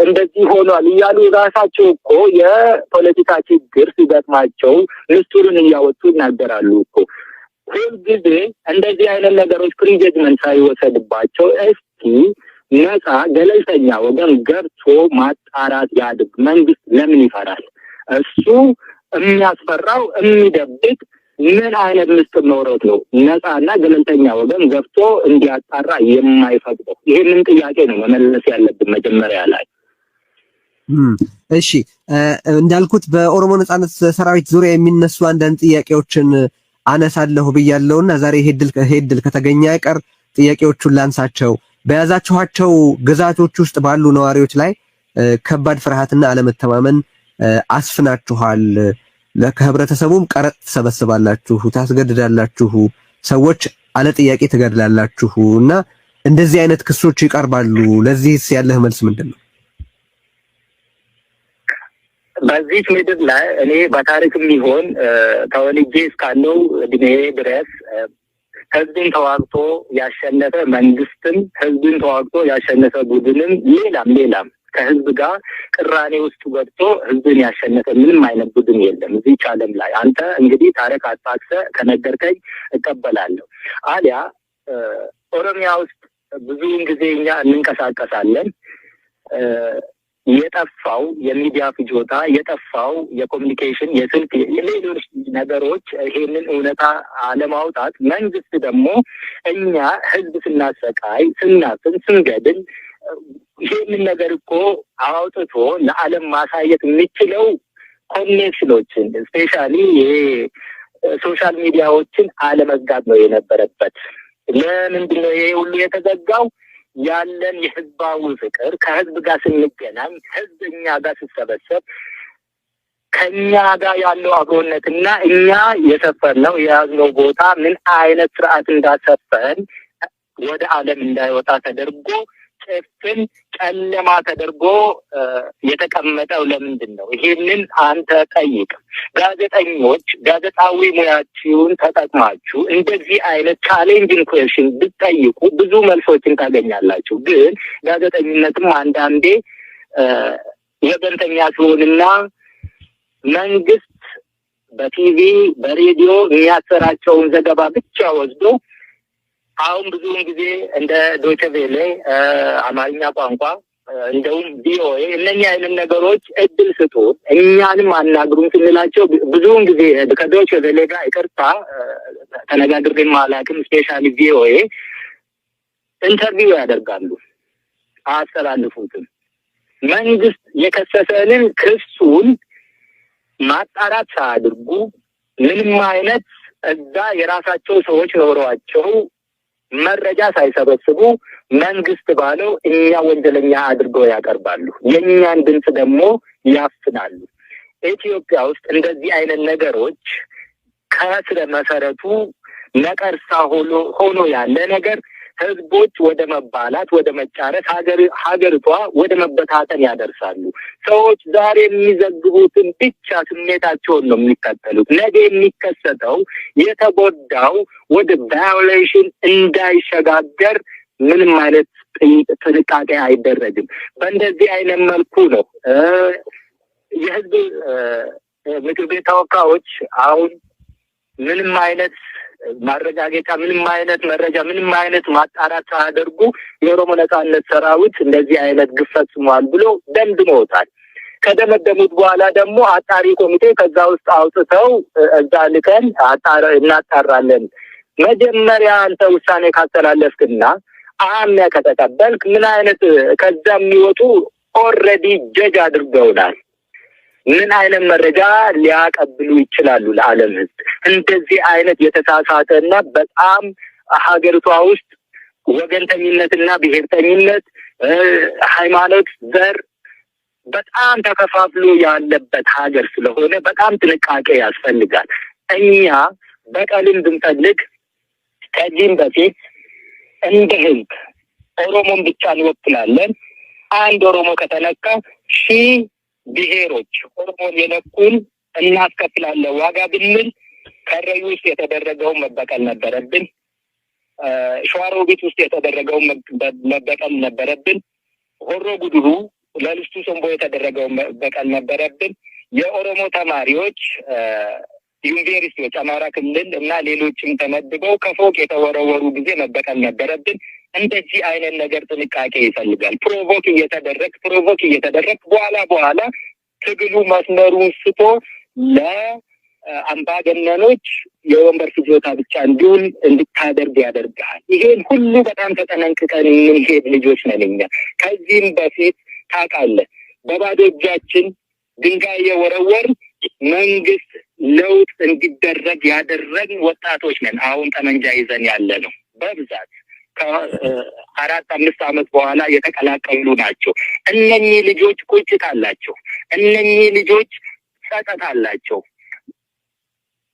እንደዚህ ሆኗል እያሉ ራሳቸው እኮ የፖለቲካ ችግር ሲገጥማቸው ምስጢሩን እያወጡ ይናገራሉ እኮ። ሁልጊዜ እንደዚህ አይነት ነገሮች ፕሪጀጅመንት ሳይወሰድባቸው እስኪ ነፃ ገለልተኛ ወገን ገብቶ ማጣራት ያድርግ። መንግስት ለምን ይፈራል? እሱ የሚያስፈራው የሚደብቅ ምን አይነት ምስጢር ኖሮት ነው ነፃና ገለልተኛ ወገን ገብቶ እንዲያጣራ የማይፈቅደው? ይሄንን ጥያቄ ነው መመለስ ያለብን መጀመሪያ ላይ። እሺ እንዳልኩት በኦሮሞ ነጻነት ሰራዊት ዙሪያ የሚነሱ አንዳንድ ጥያቄዎችን አነሳለሁ ብያለሁና ዛሬ ሄድል ከተገኘ አይቀር ጥያቄዎቹን ላንሳቸው። በያዛችኋቸው ግዛቶች ውስጥ ባሉ ነዋሪዎች ላይ ከባድ ፍርሃትና አለመተማመን አስፍናችኋል። ከህብረተሰቡም ቀረጥ ትሰበስባላችሁ፣ ታስገድዳላችሁ፣ ሰዎች አለ ጥያቄ ትገድላላችሁ እና እንደዚህ አይነት ክሶች ይቀርባሉ። ለዚህስ ያለህ መልስ ምንድን ነው? በዚህ ምድር ላይ እኔ በታሪክም ይሆን ተወልጄ እስካለው እድሜ ድረስ ህዝብን ተዋግቶ ያሸነፈ መንግስትም ህዝብን ተዋግቶ ያሸነፈ ቡድንም ሌላም ከህዝብ ጋር ቅራኔ ውስጥ ገብቶ ህዝብን ያሸነፈ ምንም አይነት ቡድን የለም እዚህ ዓለም ላይ። አንተ እንግዲህ ታሪክ አጣቅሰህ ከነገርከኝ እቀበላለሁ። አሊያ ኦሮሚያ ውስጥ ብዙውን ጊዜ እኛ እንንቀሳቀሳለን። የጠፋው የሚዲያ ፍጆታ፣ የጠፋው የኮሚኒኬሽን፣ የስልክ፣ ሌሎች ነገሮች ይሄንን እውነታ አለማውጣት፣ መንግስት ደግሞ እኛ ህዝብ ስናሰቃይ፣ ስናፍን፣ ስንገድል ይሄንን ነገር እኮ አውጥቶ ለዓለም ማሳየት የሚችለው ኮኔክሽኖችን ስፔሻሊ ይሄ ሶሻል ሚዲያዎችን አለመዝጋት ነው የነበረበት። ለምንድን ነው ይሄ ሁሉ የተዘጋው? ያለን የህዝባዊ ፍቅር ከህዝብ ጋር ስንገናኝ፣ ህዝብ እኛ ጋር ሲሰበሰብ ከኛ ጋር ያለው አብሮነትና እኛ የሰፈርነው የያዝነው ቦታ ምን አይነት ስርዓት እንዳሰፈን ወደ ዓለም እንዳይወጣ ተደርጎ ጭፍን ጨለማ ተደርጎ የተቀመጠው ለምንድን ነው? ይሄንን አንተ ጠይቅ። ጋዜጠኞች ጋዜጣዊ ሙያችሁን ተጠቅማችሁ እንደዚህ አይነት ቻሌንጂንግ ኩዌስችን ብትጠይቁ ብዙ መልሶችን ታገኛላችሁ። ግን ጋዜጠኝነትም አንዳንዴ ወገንተኛ ሲሆንና መንግስት በቲቪ በሬዲዮ የሚያሰራጨውን ዘገባ ብቻ ወስዶ አሁን ብዙውን ጊዜ እንደ ዶይቼ ቬለ አማርኛ ቋንቋ እንደውም ቪኦኤ እነኚህ አይነት ነገሮች እድል ስጡ እኛንም አናግሩን ስንላቸው ብዙውን ጊዜ ከዶይቼ ቬለ ጋር ይቅርታ ተነጋግሬም አላውቅም። ስፔሻሊ ቪኦኤ ኢንተርቪው ያደርጋሉ፣ አያስተላልፉትም። መንግስት የከሰሰንን ክሱን ማጣራት ሳያደርጉ ምንም አይነት እዛ የራሳቸው ሰዎች ኖሯቸው መረጃ ሳይሰበስቡ መንግስት ባለው እኛ ወንጀለኛ አድርገው ያቀርባሉ። የእኛን ድምፅ ደግሞ ያፍናሉ። ኢትዮጵያ ውስጥ እንደዚህ አይነት ነገሮች ከስረ መሰረቱ ነቀርሳ ሆኖ ያለ ነገር ህዝቦች ወደ መባላት፣ ወደ መጫረስ፣ ሀገሪቷ ወደ መበታተን ያደርሳሉ። ሰዎች ዛሬ የሚዘግቡትን ብቻ ስሜታቸውን ነው የሚከተሉት። ነገ የሚከሰተው የተጎዳው ወደ ቫዮሌሽን እንዳይሸጋገር ምንም አይነት ጥንቃቄ አይደረግም። በእንደዚህ አይነት መልኩ ነው የህዝብ ምክር ቤት ተወካዮች አሁን ምንም አይነት ማረጋገጫ፣ ምንም አይነት መረጃ፣ ምንም አይነት ማጣራት ሳያደርጉ የኦሮሞ ነጻነት ሰራዊት እንደዚህ አይነት ግፍ ፈጽሟል ብሎ ደምድመውታል። ከደመደሙት በኋላ ደግሞ አጣሪ ኮሚቴ ከዛ ውስጥ አውጥተው እዛ ልከን እናጣራለን። መጀመሪያ አንተ ውሳኔ ካስተላለፍክና አምነህ ከተቀበልክ ምን አይነት ከዛ የሚወጡ ኦልሬዲ ጀጅ አድርገውናል። ምን አይነት መረጃ ሊያቀብሉ ይችላሉ ለዓለም ህዝብ? እንደዚህ አይነት የተሳሳተና በጣም ሀገሪቷ ውስጥ ወገንተኝነትና ብሔርተኝነት፣ ሃይማኖት፣ ዘር በጣም ተከፋፍሎ ያለበት ሀገር ስለሆነ በጣም ጥንቃቄ ያስፈልጋል። እኛ በቀልን ብንፈልግ ከዚህም በፊት እንደ ህዝብ ኦሮሞን ብቻ እንወክላለን። አንድ ኦሮሞ ከተነካ ሺህ ብሔሮች ኦሮሞን የነኩን እናስከፍላለን ዋጋ ብንል ከረዩ ውስጥ የተደረገውን መበቀል ነበረብን። ሸዋሮቢት ውስጥ የተደረገውን መበቀል ነበረብን። ሆሮ ጉድሩ ለልስቱ ሶምቦ የተደረገውን መበቀል ነበረብን። የኦሮሞ ተማሪዎች ዩኒቨርሲቲዎች አማራ ክልል እና ሌሎችም ተመድበው ከፎቅ የተወረወሩ ጊዜ መበቀል ነበረብን። እንደዚህ አይነት ነገር ጥንቃቄ ይፈልጋል። ፕሮቮክ እየተደረግ በኋላ ትግሉ መስመሩን ስቶ ለአምባገነኖች የወንበር ፍጆታ ብቻ እንዲውል እንድታደርግ ያደርግሃል። ይሄን ሁሉ በጣም ተጠነቅቀን የምንሄድ ልጆች ነን እኛ። ከዚህም በፊት ታውቃለህ፣ በባዶ እጃችን ድንጋይ የወረወር መንግስት ለውጥ እንዲደረግ ያደረግን ወጣቶች ነን። አሁን ጠመንጃ ይዘን ያለ ነው በብዛት ከ4-5 ዓመት በኋላ የተቀላቀሉ ናቸው። እነኚህ ልጆች ቁጭት አላቸው። እነኚህ ልጆች ጸጸት አላቸው።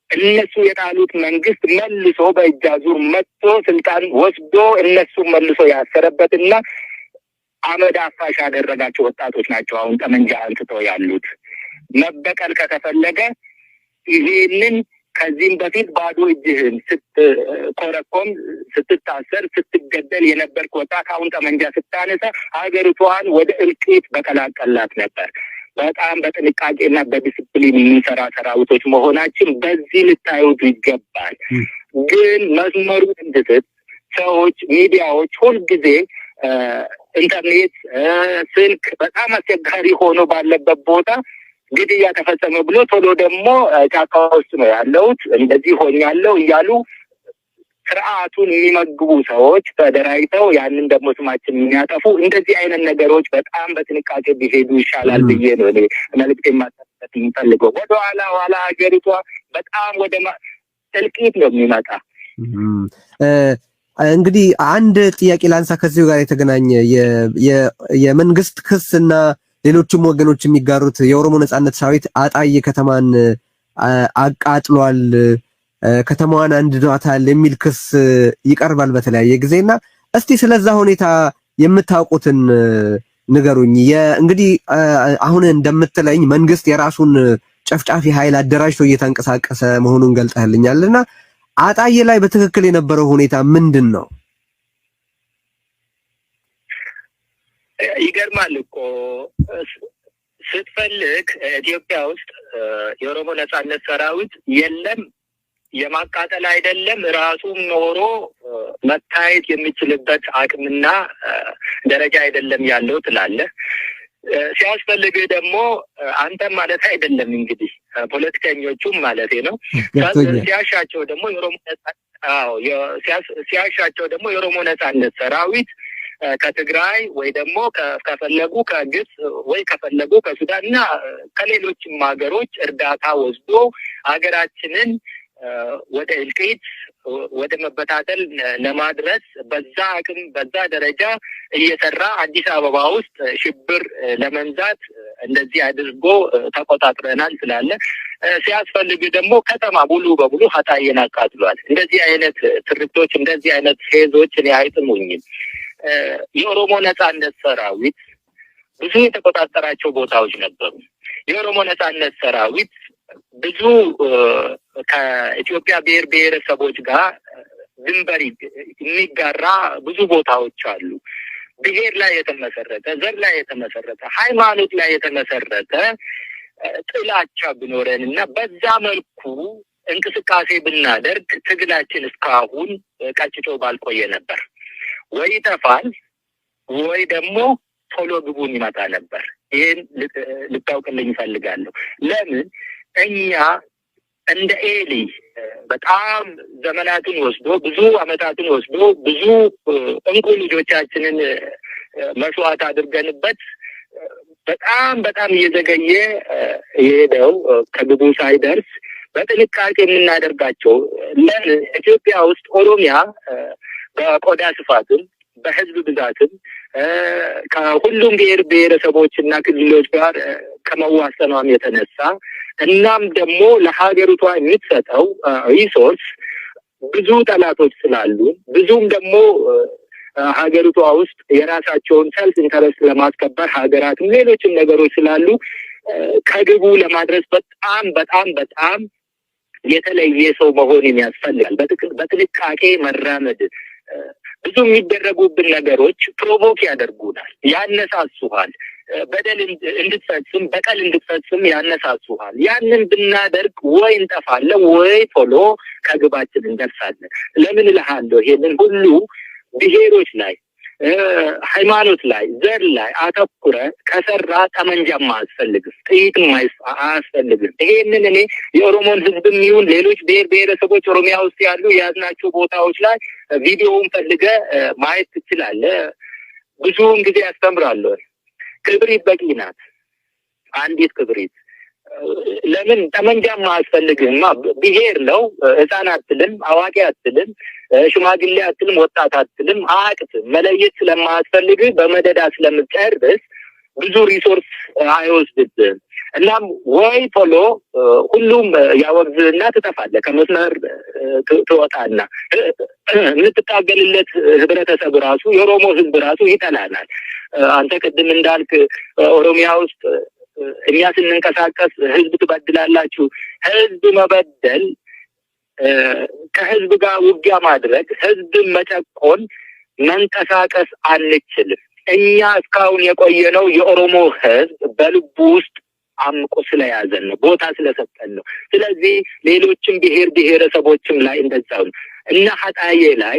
እነሱ የጣሉት መንግስት መልሶ በእጃዙር መጥቶ ስልጣን ወስዶ እነሱን መልሶ ያሰረበትና አመድ አፋሽ ያደረጋቸው ወጣቶች ናቸው አሁን ጠመንጃ አንስተው ያሉት። መበቀል ከተፈለገ ይሄንን ከዚህም በፊት ባዶ እጅህን ስትኮረኮም፣ ስትታሰር፣ ስትገደል የነበርክ ወጣት አሁን ጠመንጃ ስታነሳ ሀገሪቷን ወደ እልቂት በቀላቀላት ነበር። በጣም በጥንቃቄና በዲስፕሊን የምንሰራ ሰራዊቶች መሆናችን በዚህ ልታዩት ይገባል። ግን መስመሩ እንድትት ሰዎች፣ ሚዲያዎች ሁልጊዜ ኢንተርኔት፣ ስልክ በጣም አስቸጋሪ ሆኖ ባለበት ቦታ ግድያ ተፈጸመ ብሎ ቶሎ ደግሞ ጫካ ውስጥ ነው ያለሁት እንደዚህ ሆኛለሁ እያሉ ስርዓቱን የሚመግቡ ሰዎች ተደራጅተው ያንን ደግሞ ስማችን የሚያጠፉ እንደዚህ አይነት ነገሮች በጣም በጥንቃቄ ቢሄዱ ይሻላል ብዬ ነው እኔ መልዕክት ማስተላለፍ የምፈልገው። ወደኋላ ሀገሪቷ በጣም ወደ እልቂት ነው የሚመጣ። እንግዲህ አንድ ጥያቄ ላንሳ ከዚሁ ጋር የተገናኘ የመንግስት ክስና ሌሎችም ወገኖች የሚጋሩት የኦሮሞ ነጻነት ሰራዊት አጣዬ ከተማን አቃጥሏል፣ ከተማዋን አንድዷታል የሚል ክስ ይቀርባል በተለያየ ጊዜና እስቲ ስለዛ ሁኔታ የምታውቁትን ንገሩኝ። እንግዲህ አሁን እንደምትለኝ መንግስት የራሱን ጨፍጫፊ ኃይል አደራጅቶ እየተንቀሳቀሰ መሆኑን ገልጠህልኛልና አጣዬ ላይ በትክክል የነበረው ሁኔታ ምንድን ነው? ይገርማል እኮ ስትፈልግ ኢትዮጵያ ውስጥ የኦሮሞ ነጻነት ሰራዊት የለም የማቃጠል አይደለም ራሱም ኖሮ መታየት የሚችልበት አቅምና ደረጃ አይደለም ያለው ትላለህ። ሲያስፈልግ ደግሞ አንተም ማለት አይደለም እንግዲህ ፖለቲከኞቹም ማለት ነው ሲያሻቸው ደግሞ የኦሮሞ ነጻነት ሰራዊት ከትግራይ ወይ ደግሞ ከፈለጉ ከግብጽ ወይ ከፈለጉ ከሱዳን እና ከሌሎችም ሀገሮች እርዳታ ወስዶ ሀገራችንን ወደ እልቂት ወደ መበታተል ለማድረስ በዛ አቅም በዛ ደረጃ እየሰራ አዲስ አበባ ውስጥ ሽብር ለመንዛት እንደዚህ አድርጎ ተቆጣጥረናል ስላለ ሲያስፈልግ ደግሞ ከተማ ሙሉ በሙሉ አጣዬን አቃጥሏል። እንደዚህ አይነት ትርክቶች እንደዚህ አይነት ፌዞች እኔ አይጥሙኝም። የኦሮሞ ነጻነት ሰራዊት ብዙ የተቆጣጠራቸው ቦታዎች ነበሩ። የኦሮሞ ነጻነት ሰራዊት ብዙ ከኢትዮጵያ ብሔር ብሔረሰቦች ጋር ድንበር የሚጋራ ብዙ ቦታዎች አሉ። ብሔር ላይ የተመሰረተ፣ ዘር ላይ የተመሰረተ፣ ሃይማኖት ላይ የተመሰረተ ጥላቻ ቢኖረን እና በዛ መልኩ እንቅስቃሴ ብናደርግ ትግላችን እስካሁን ቀጭጮ ባልቆየ ነበር። ወይ ይጠፋል ወይ ደግሞ ቶሎ ግቡን ይመጣ ነበር። ይህን ልታውቅልኝ እፈልጋለሁ። ለምን እኛ እንደ ኤሊ በጣም ዘመናትን ወስዶ ብዙ አመታትን ወስዶ ብዙ እንቁ ልጆቻችንን መስዋዕት አድርገንበት በጣም እየዘገየ የሄደው ከግቡ ሳይደርስ በጥንቃቄ የምናደርጋቸው ለምን ኢትዮጵያ ውስጥ ኦሮሚያ በቆዳ ስፋትም በህዝብ ብዛትም ከሁሉም ብሔር ብሔረሰቦች እና ክልሎች ጋር ከመዋሰኗም የተነሳ እናም ደግሞ ለሀገሪቷ የምትሰጠው ሪሶርስ ብዙ ጠላቶች ስላሉ ብዙም ደግሞ ሀገሪቷ ውስጥ የራሳቸውን ሰልፍ ኢንተረስት ለማስከበር ሀገራትም ሌሎችም ነገሮች ስላሉ ከግቡ ለማድረስ በጣም የተለየ ሰው መሆን ያስፈልጋል። በጥንቃቄ መራመድ ብዙ የሚደረጉብን ነገሮች ፕሮቮክ ያደርጉናል፣ ያነሳሱሃል፣ በደል እንድትፈጽም በቀል እንድትፈጽም ያነሳሱሃል። ያንን ብናደርግ ወይ እንጠፋለን ወይ ቶሎ ከግባችን እንደርሳለን። ለምን እልሃለሁ? ይሄንን ሁሉ ብሔሮች ላይ ሃይማኖት ላይ ዘር ላይ አተኩረ ከሰራ ጠመንጃም አያስፈልግም፣ ጥይትም አያስፈልግም። ይሄንን እኔ የኦሮሞን ህዝብም ይሁን ሌሎች ብሔር ብሔረሰቦች ኦሮሚያ ውስጥ ያሉ የያዝናቸው ቦታዎች ላይ ቪዲዮውን ፈልገ ማየት ትችላለህ። ብዙውን ጊዜ ያስተምራለሁ። ክብሪት በቂ ናት፣ አንዲት ክብሪት። ለምን ጠመንጃም አያስፈልግህማ። ብሔር ነው። ህፃን አትልም፣ አዋቂ አትልም፣ ሽማግሌ አትልም፣ ወጣት አትልም። አያቅትም። መለየት ስለማያስፈልግህ በመደዳ ስለምትጨርስ ብዙ ሪሶርስ አይወስድብህም። እናም ወይ ቶሎ ሁሉም ያወግዝና ትጠፋለህ፣ ከመስመር ትወጣና የምትታገልለት ህብረተሰብ ራሱ የኦሮሞ ህዝብ ራሱ ይጠላናል። አንተ ቅድም እንዳልክ ኦሮሚያ ውስጥ እኛ ስንንቀሳቀስ ህዝብ ትበድላላችሁ። ህዝብ መበደል ከህዝብ ጋር ውጊያ ማድረግ፣ ህዝብን መጨቆን፣ መንቀሳቀስ አንችልም። እኛ እስካሁን የቆየነው የኦሮሞ ህዝብ በልቡ ውስጥ አምቆ ስለያዘን ነው፣ ቦታ ስለሰጠን ነው። ስለዚህ ሌሎችም ብሔር ብሔረሰቦችም ላይ እንደዛው ነው እና ሀጣዬ ላይ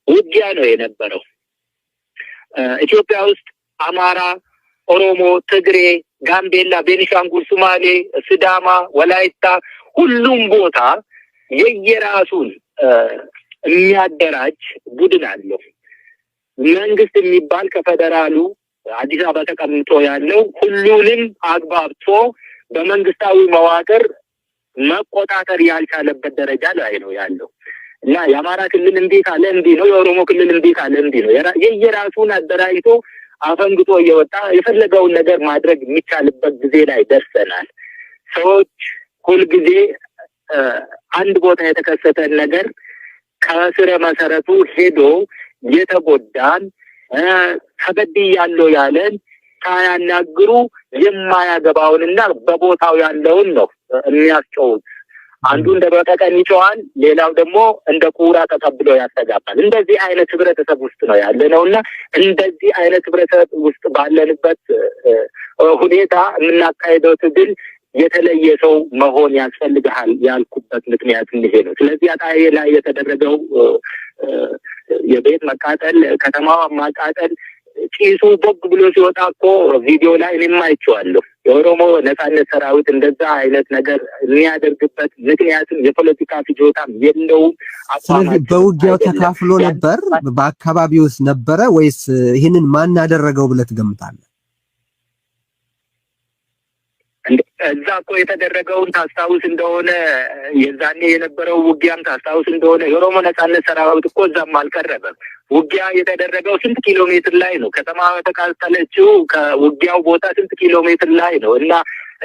ውጊያ ነው የነበረው። ኢትዮጵያ ውስጥ አማራ፣ ኦሮሞ፣ ትግሬ፣ ጋምቤላ፣ ቤኒሻንጉል፣ ሱማሌ፣ ሲዳማ፣ ወላይታ ሁሉም ቦታ የየራሱን የሚያደራጅ ቡድን አለው። መንግስት የሚባል ከፌደራሉ አዲስ አበባ ተቀምጦ ያለው ሁሉንም አግባብቶ በመንግስታዊ መዋቅር መቆጣጠር ያልቻለበት ደረጃ ላይ ነው ያለው እና የአማራ ክልል እንዴት አለ እንዲህ ነው፣ የኦሮሞ ክልል እንዴት አለ እንዲህ ነው። የየራሱን አደራጅቶ አፈንግጦ እየወጣ የፈለገውን ነገር ማድረግ የሚቻልበት ጊዜ ላይ ደርሰናል። ሰዎች ሁልጊዜ አንድ ቦታ የተከሰተን ነገር ከስረ መሰረቱ ሄዶ የተጎዳን ተበድያለሁ ያለን ሳያናግሩ የማያገባውንና በቦታው ያለውን ነው የሚያስጨውት። አንዱ እንደ በቀቀን ይጮሃል፣ ሌላው ደግሞ እንደ ቁራ ተቀብሎ ያስተጋባል። እንደዚህ አይነት ህብረተሰብ ውስጥ ነው ያለነውና እንደዚህ አይነት ህብረተሰብ ውስጥ ባለንበት ሁኔታ የምናካሄደው ትግል የተለየ ሰው መሆን ያስፈልጋል ያልኩበት ምክንያት ይሄ ነው። ስለዚህ አጣዬ ላይ የተደረገው የቤት መቃጠል፣ ከተማዋ ማቃጠል፣ ጭሱ ቦግ ብሎ ሲወጣ እኮ ቪዲዮ ላይ እኔም አይቼዋለሁ። የኦሮሞ ነጻነት ሰራዊት እንደዛ አይነት ነገር የሚያደርግበት ምክንያቱም የፖለቲካ ፍጆታም የለውም። ስለዚህ በውጊያው ተካፍሎ ነበር፣ በአካባቢው ውስጥ ነበረ ወይስ ይህንን ማን አደረገው ብለህ ትገምታለህ? እዛ እኮ የተደረገውን ታስታውስ እንደሆነ የዛኔ የነበረው ውጊያም ታስታውስ እንደሆነ የኦሮሞ ነጻነት ሰራዊት እኮ እዛም አልቀረበም። ውጊያ የተደረገው ስንት ኪሎ ሜትር ላይ ነው? ከተማ የተቃጠለችው ከውጊያው ቦታ ስንት ኪሎ ሜትር ላይ ነው? እና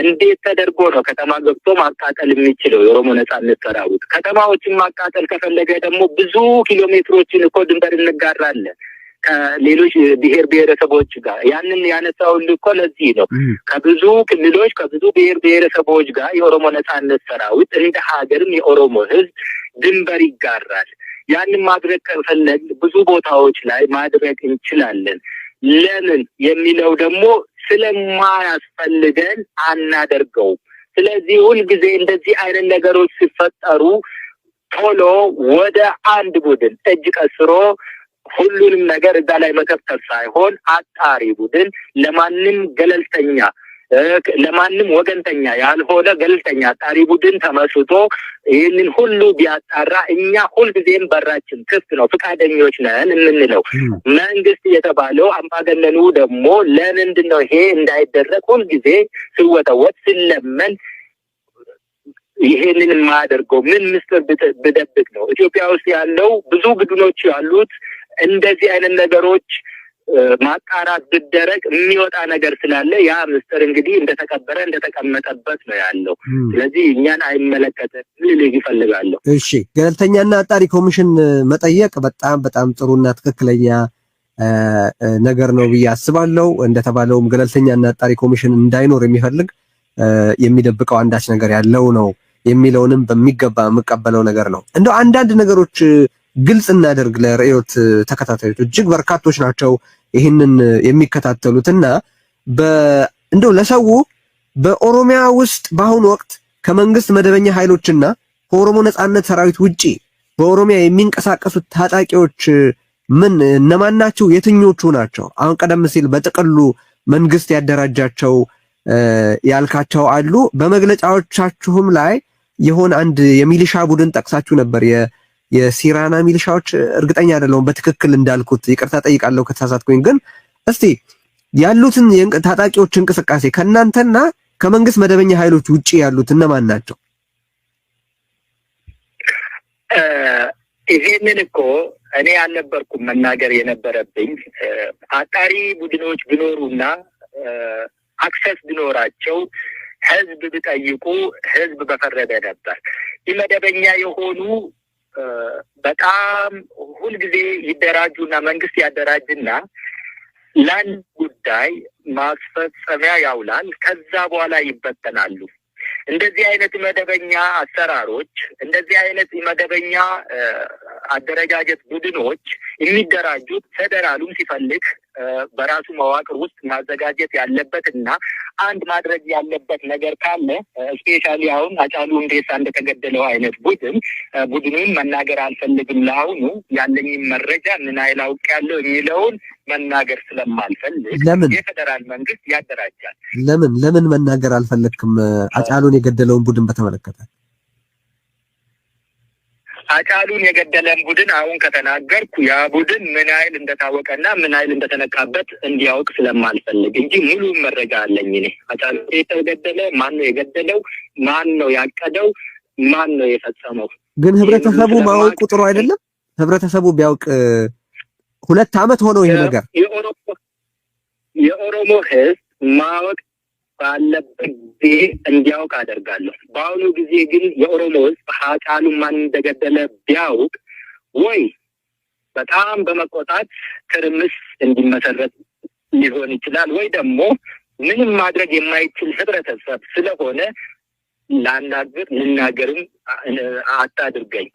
እንዴት ተደርጎ ነው ከተማ ገብቶ ማቃጠል የሚችለው የኦሮሞ ነጻነት ሰራዊት? ከተማዎችን ማቃጠል ከፈለገ ደግሞ ብዙ ኪሎ ሜትሮችን እኮ ድንበር እንጋራለን ከሌሎች ብሔር ብሔረሰቦች ጋር። ያንን ያነሳውልህ እኮ ለዚህ ነው። ከብዙ ክልሎች ከብዙ ብሔር ብሔረሰቦች ጋር የኦሮሞ ነጻነት ሰራዊት እንደ ሀገርም የኦሮሞ ህዝብ ድንበር ይጋራል። ያንን ማድረግ ከፈለግ ብዙ ቦታዎች ላይ ማድረግ እንችላለን። ለምን የሚለው ደግሞ ስለማያስፈልገን አናደርገውም። ስለዚህ ሁልጊዜ እንደዚህ አይነት ነገሮች ሲፈጠሩ ቶሎ ወደ አንድ ቡድን እጅ ቀስሮ ሁሉንም ነገር እዛ ላይ መከፍተፍ ሳይሆን አጣሪ ቡድን ለማንም ገለልተኛ ለማንም ወገንተኛ ያልሆነ ገለልተኛ አጣሪ ቡድን ተመስርቶ ይህንን ሁሉ ቢያጣራ እኛ ሁልጊዜም በራችን ክፍት ነው፣ ፍቃደኞች ነን የምንለው። መንግስት የተባለው አምባገነኑ ደግሞ ለምንድን ነው ይሄ እንዳይደረግ ሁልጊዜ ሲወተወት ሲለመን ይሄንን የማያደርገው? ምን ምስጢር ብደብቅ ነው? ኢትዮጵያ ውስጥ ያለው ብዙ ቡድኖች ያሉት እንደዚህ አይነት ነገሮች ማጣራት ብደረግ የሚወጣ ነገር ስላለ ያ ምስጢር እንግዲህ እንደተቀበረ እንደተቀመጠበት ነው ያለው። ስለዚህ እኛን አይመለከተም ልልህ ይፈልጋለሁ። እሺ፣ ገለልተኛና አጣሪ ኮሚሽን መጠየቅ በጣም በጣም ጥሩና ትክክለኛ ነገር ነው ብዬ አስባለሁ። እንደተባለውም ገለልተኛና አጣሪ ኮሚሽን እንዳይኖር የሚፈልግ የሚደብቀው አንዳች ነገር ያለው ነው የሚለውንም በሚገባ የምቀበለው ነገር ነው። እንደው አንዳንድ ነገሮች ግልጽ እናደርግ ለርዕዮት ተከታታዮች፣ እጅግ በርካቶች ናቸው ይህንን የሚከታተሉትና እንደው ለሰው በኦሮሚያ ውስጥ በአሁኑ ወቅት ከመንግስት መደበኛ ኃይሎችና ከኦሮሞ ነጻነት ሰራዊት ውጪ በኦሮሚያ የሚንቀሳቀሱት ታጣቂዎች እነማን ናቸው? የትኞቹ ናቸው? አሁን ቀደም ሲል በጥቅሉ መንግስት ያደራጃቸው ያልካቸው አሉ። በመግለጫዎቻችሁም ላይ የሆነ አንድ የሚሊሻ ቡድን ጠቅሳችሁ ነበር። የሲራና ሚሊሻዎች እርግጠኛ አይደለሁም በትክክል እንዳልኩት፣ ይቅርታ ጠይቃለሁ ከተሳሳትኩኝ። ግን እስቲ ያሉትን ታጣቂዎች እንቅስቃሴ ከእናንተና ከመንግስት መደበኛ ኃይሎች ውጪ ያሉት እነማን ናቸው? ይሄንን እኮ እኔ አልነበርኩም መናገር የነበረብኝ። አጣሪ ቡድኖች ቢኖሩና አክሰስ ቢኖራቸው ህዝብ ቢጠይቁ ህዝብ በፈረደ ነበር። ኢመደበኛ የሆኑ በጣም ሁልጊዜ ይደራጁና መንግስት ያደራጅና ለአንድ ጉዳይ ማስፈጸሚያ ያውላል። ከዛ በኋላ ይበተናሉ። እንደዚህ አይነት መደበኛ አሰራሮች፣ እንደዚህ አይነት መደበኛ አደረጃጀት ቡድኖች የሚደራጁት ፌዴራሉም ሲፈልግ በራሱ መዋቅር ውስጥ ማዘጋጀት ያለበትና አንድ ማድረግ ያለበት ነገር ካለ ስፔሻሊ አሁን ሃጫሉ ሁንዴሳ እንደተገደለው አይነት ቡድኑን መናገር አልፈልግም። ለአሁኑ ያለኝን መረጃ ምን ያህል አውቄያለሁ የሚለውን መናገር ስለማልፈልግ የፌዴራል መንግስት ያደራጃል። ለምን መናገር አልፈለግክም? ሃጫሉን የገደለውን ቡድን በተመለከተ ሃጫሉን የገደለን ቡድን አሁን ከተናገርኩ ያ ቡድን ምን ያህል እንደታወቀና ምን ያህል እንደተነካበት እንዲያውቅ ስለማልፈልግ እንጂ ሙሉ መረጃ አለኝ እኔ። ሃጫሉ የተገደለ ማን ነው የገደለው? ማን ነው ያቀደው? ማን ነው የፈጸመው? ግን ህብረተሰቡ ማወቁ ጥሩ አይደለም? ህብረተሰቡ ቢያውቅ 2 ዓመት ሆነው ይሄ ነገር የኦሮሞ ህዝብ ማወቅ ባለበት ጊዜ እንዲያውቅ አደርጋለሁ። በአሁኑ ጊዜ ግን የኦሮሞ ህዝብ ሃጫሉ ማን እንደገደለ ቢያውቅ ወይ በጣም በመቆጣት ትርምስ እንዲመሰረት ሊሆን ይችላል፣ ወይ ደግሞ ምንም ማድረግ የማይችል ህብረተሰብ ስለሆነ ልናገርም አታድርገኝ።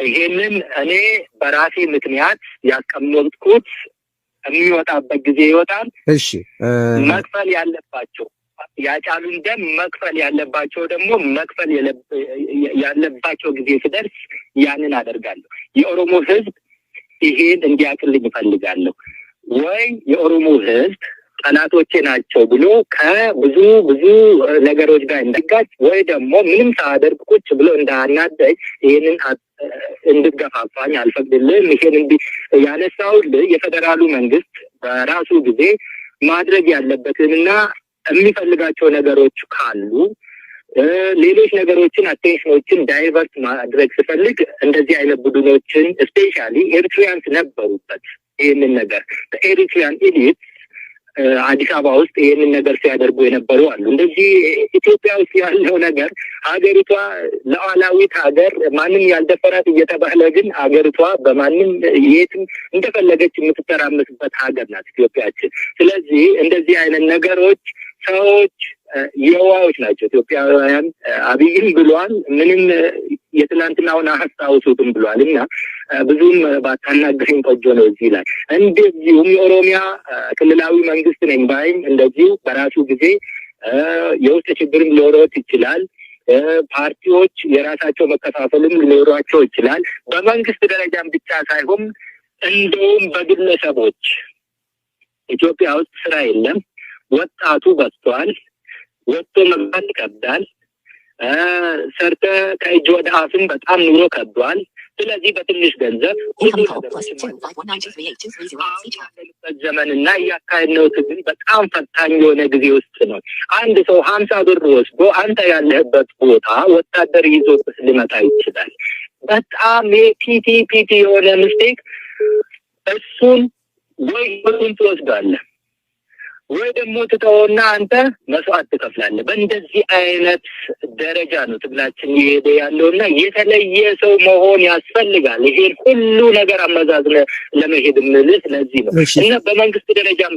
ይሄንን እኔ በራሴ ምክንያት ያስቀመጥኩት የሚወጣበት ጊዜ ይወጣል። እሺ መክፈል ያለባቸው ያጫሉን ደም መክፈል ያለባቸው ደግሞ መክፈል ያለባቸው ጊዜ ሲደርስ ያንን አደርጋለሁ። የኦሮሞ ህዝብ ይሄን እንዲያቅልኝ እፈልጋለሁ። ወይ የኦሮሞ ህዝብ ጠላቶቼ ናቸው ብሎ ከብዙ ነገሮች ጋር እንዳይጋጭ፣ ወይ ደግሞ ምንም ሳያደርግ ቁጭ ብሎ እንዳናደኝ ይሄንን እንድገፋፋኝ አልፈቅድልም። ይሄን ያነሳውልህ የፌዴራሉ መንግስት በራሱ ጊዜ ማድረግ ያለበትንና የሚፈልጋቸው ነገሮች ካሉ ሌሎች ነገሮችን አቴንሽኖችን ዳይቨርት ማድረግ ሲፈልግ እንደዚህ አይነት ቡድኖችን ስፔሻሊ ኤሪትሪያንስ ነበሩበት። ይህንን ነገር ኤሪትሪያን ኤሊት አዲስ አበባ ውስጥ ይህንን ነገር ሲያደርጉ የነበሩ አሉ። እንደዚህ ኢትዮጵያ ውስጥ ያለው ነገር ሀገሪቷ ሉዓላዊት ሀገር ማንም ያልደፈራት እየተባለ ግን ሀገሪቷ በማንም የትም እንደፈለገች የምትተራመስበት ሀገር ናት ኢትዮጵያችን። ስለዚህ እንደዚህ አይነት ነገሮች ሰዎች የዋዎች ናቸው። ኢትዮጵያውያን አብይም ብሏል፣ ምንም የትላንትናውን አያስታውሱትም ብሏል እና ብዙም ባታናገረኝ ቆጆ ነው እዚህ ላይ። እንደዚሁም የኦሮሚያ ክልላዊ መንግስት ነኝ ባይም እንደዚሁ በራሱ ጊዜ የውስጥ ችግርም ሊኖረው ይችላል። ፓርቲዎች የራሳቸው መከፋፈልም ሊኖራቸው ይችላል። በመንግስት ደረጃም ብቻ ሳይሆን እንደውም በግለሰቦች ኢትዮጵያ ውስጥ ስራ የለም፣ ወጣቱ በዝቷል፣ ወጥቶ መግባት ይከብዳል፣ ሰርተ ከእጅ ወደ አፍም በጣም ኑሮ ከብዷል። ስለዚህ በትንሽ ገንዘብ ዘመንና እያካሄድነው ትግል በጣም ፈታኝ የሆነ ጊዜ ውስጥ ነው። አንድ ሰው 50 ብር ወስዶ አንተ ያለህበት ቦታ ወታደር ይዞበት ሊመጣ ይችላል። በጣም የፒቲ የሆነ ምስቴክ እሱን ወይ ብሩን ትወስዳለህ ወይ ደግሞ ትተውና አንተ መስዋዕት ትከፍላለህ። በእንደዚህ አይነት ደረጃ ነው ትግላችን እየሄደ ያለውና የተለየ ሰው መሆን ያስፈልጋል። ይሄን ሁሉ ነገር አመዛዝነ ለመሄድ ምልህ ስለዚህ ነው እና በመንግስት ደረጃም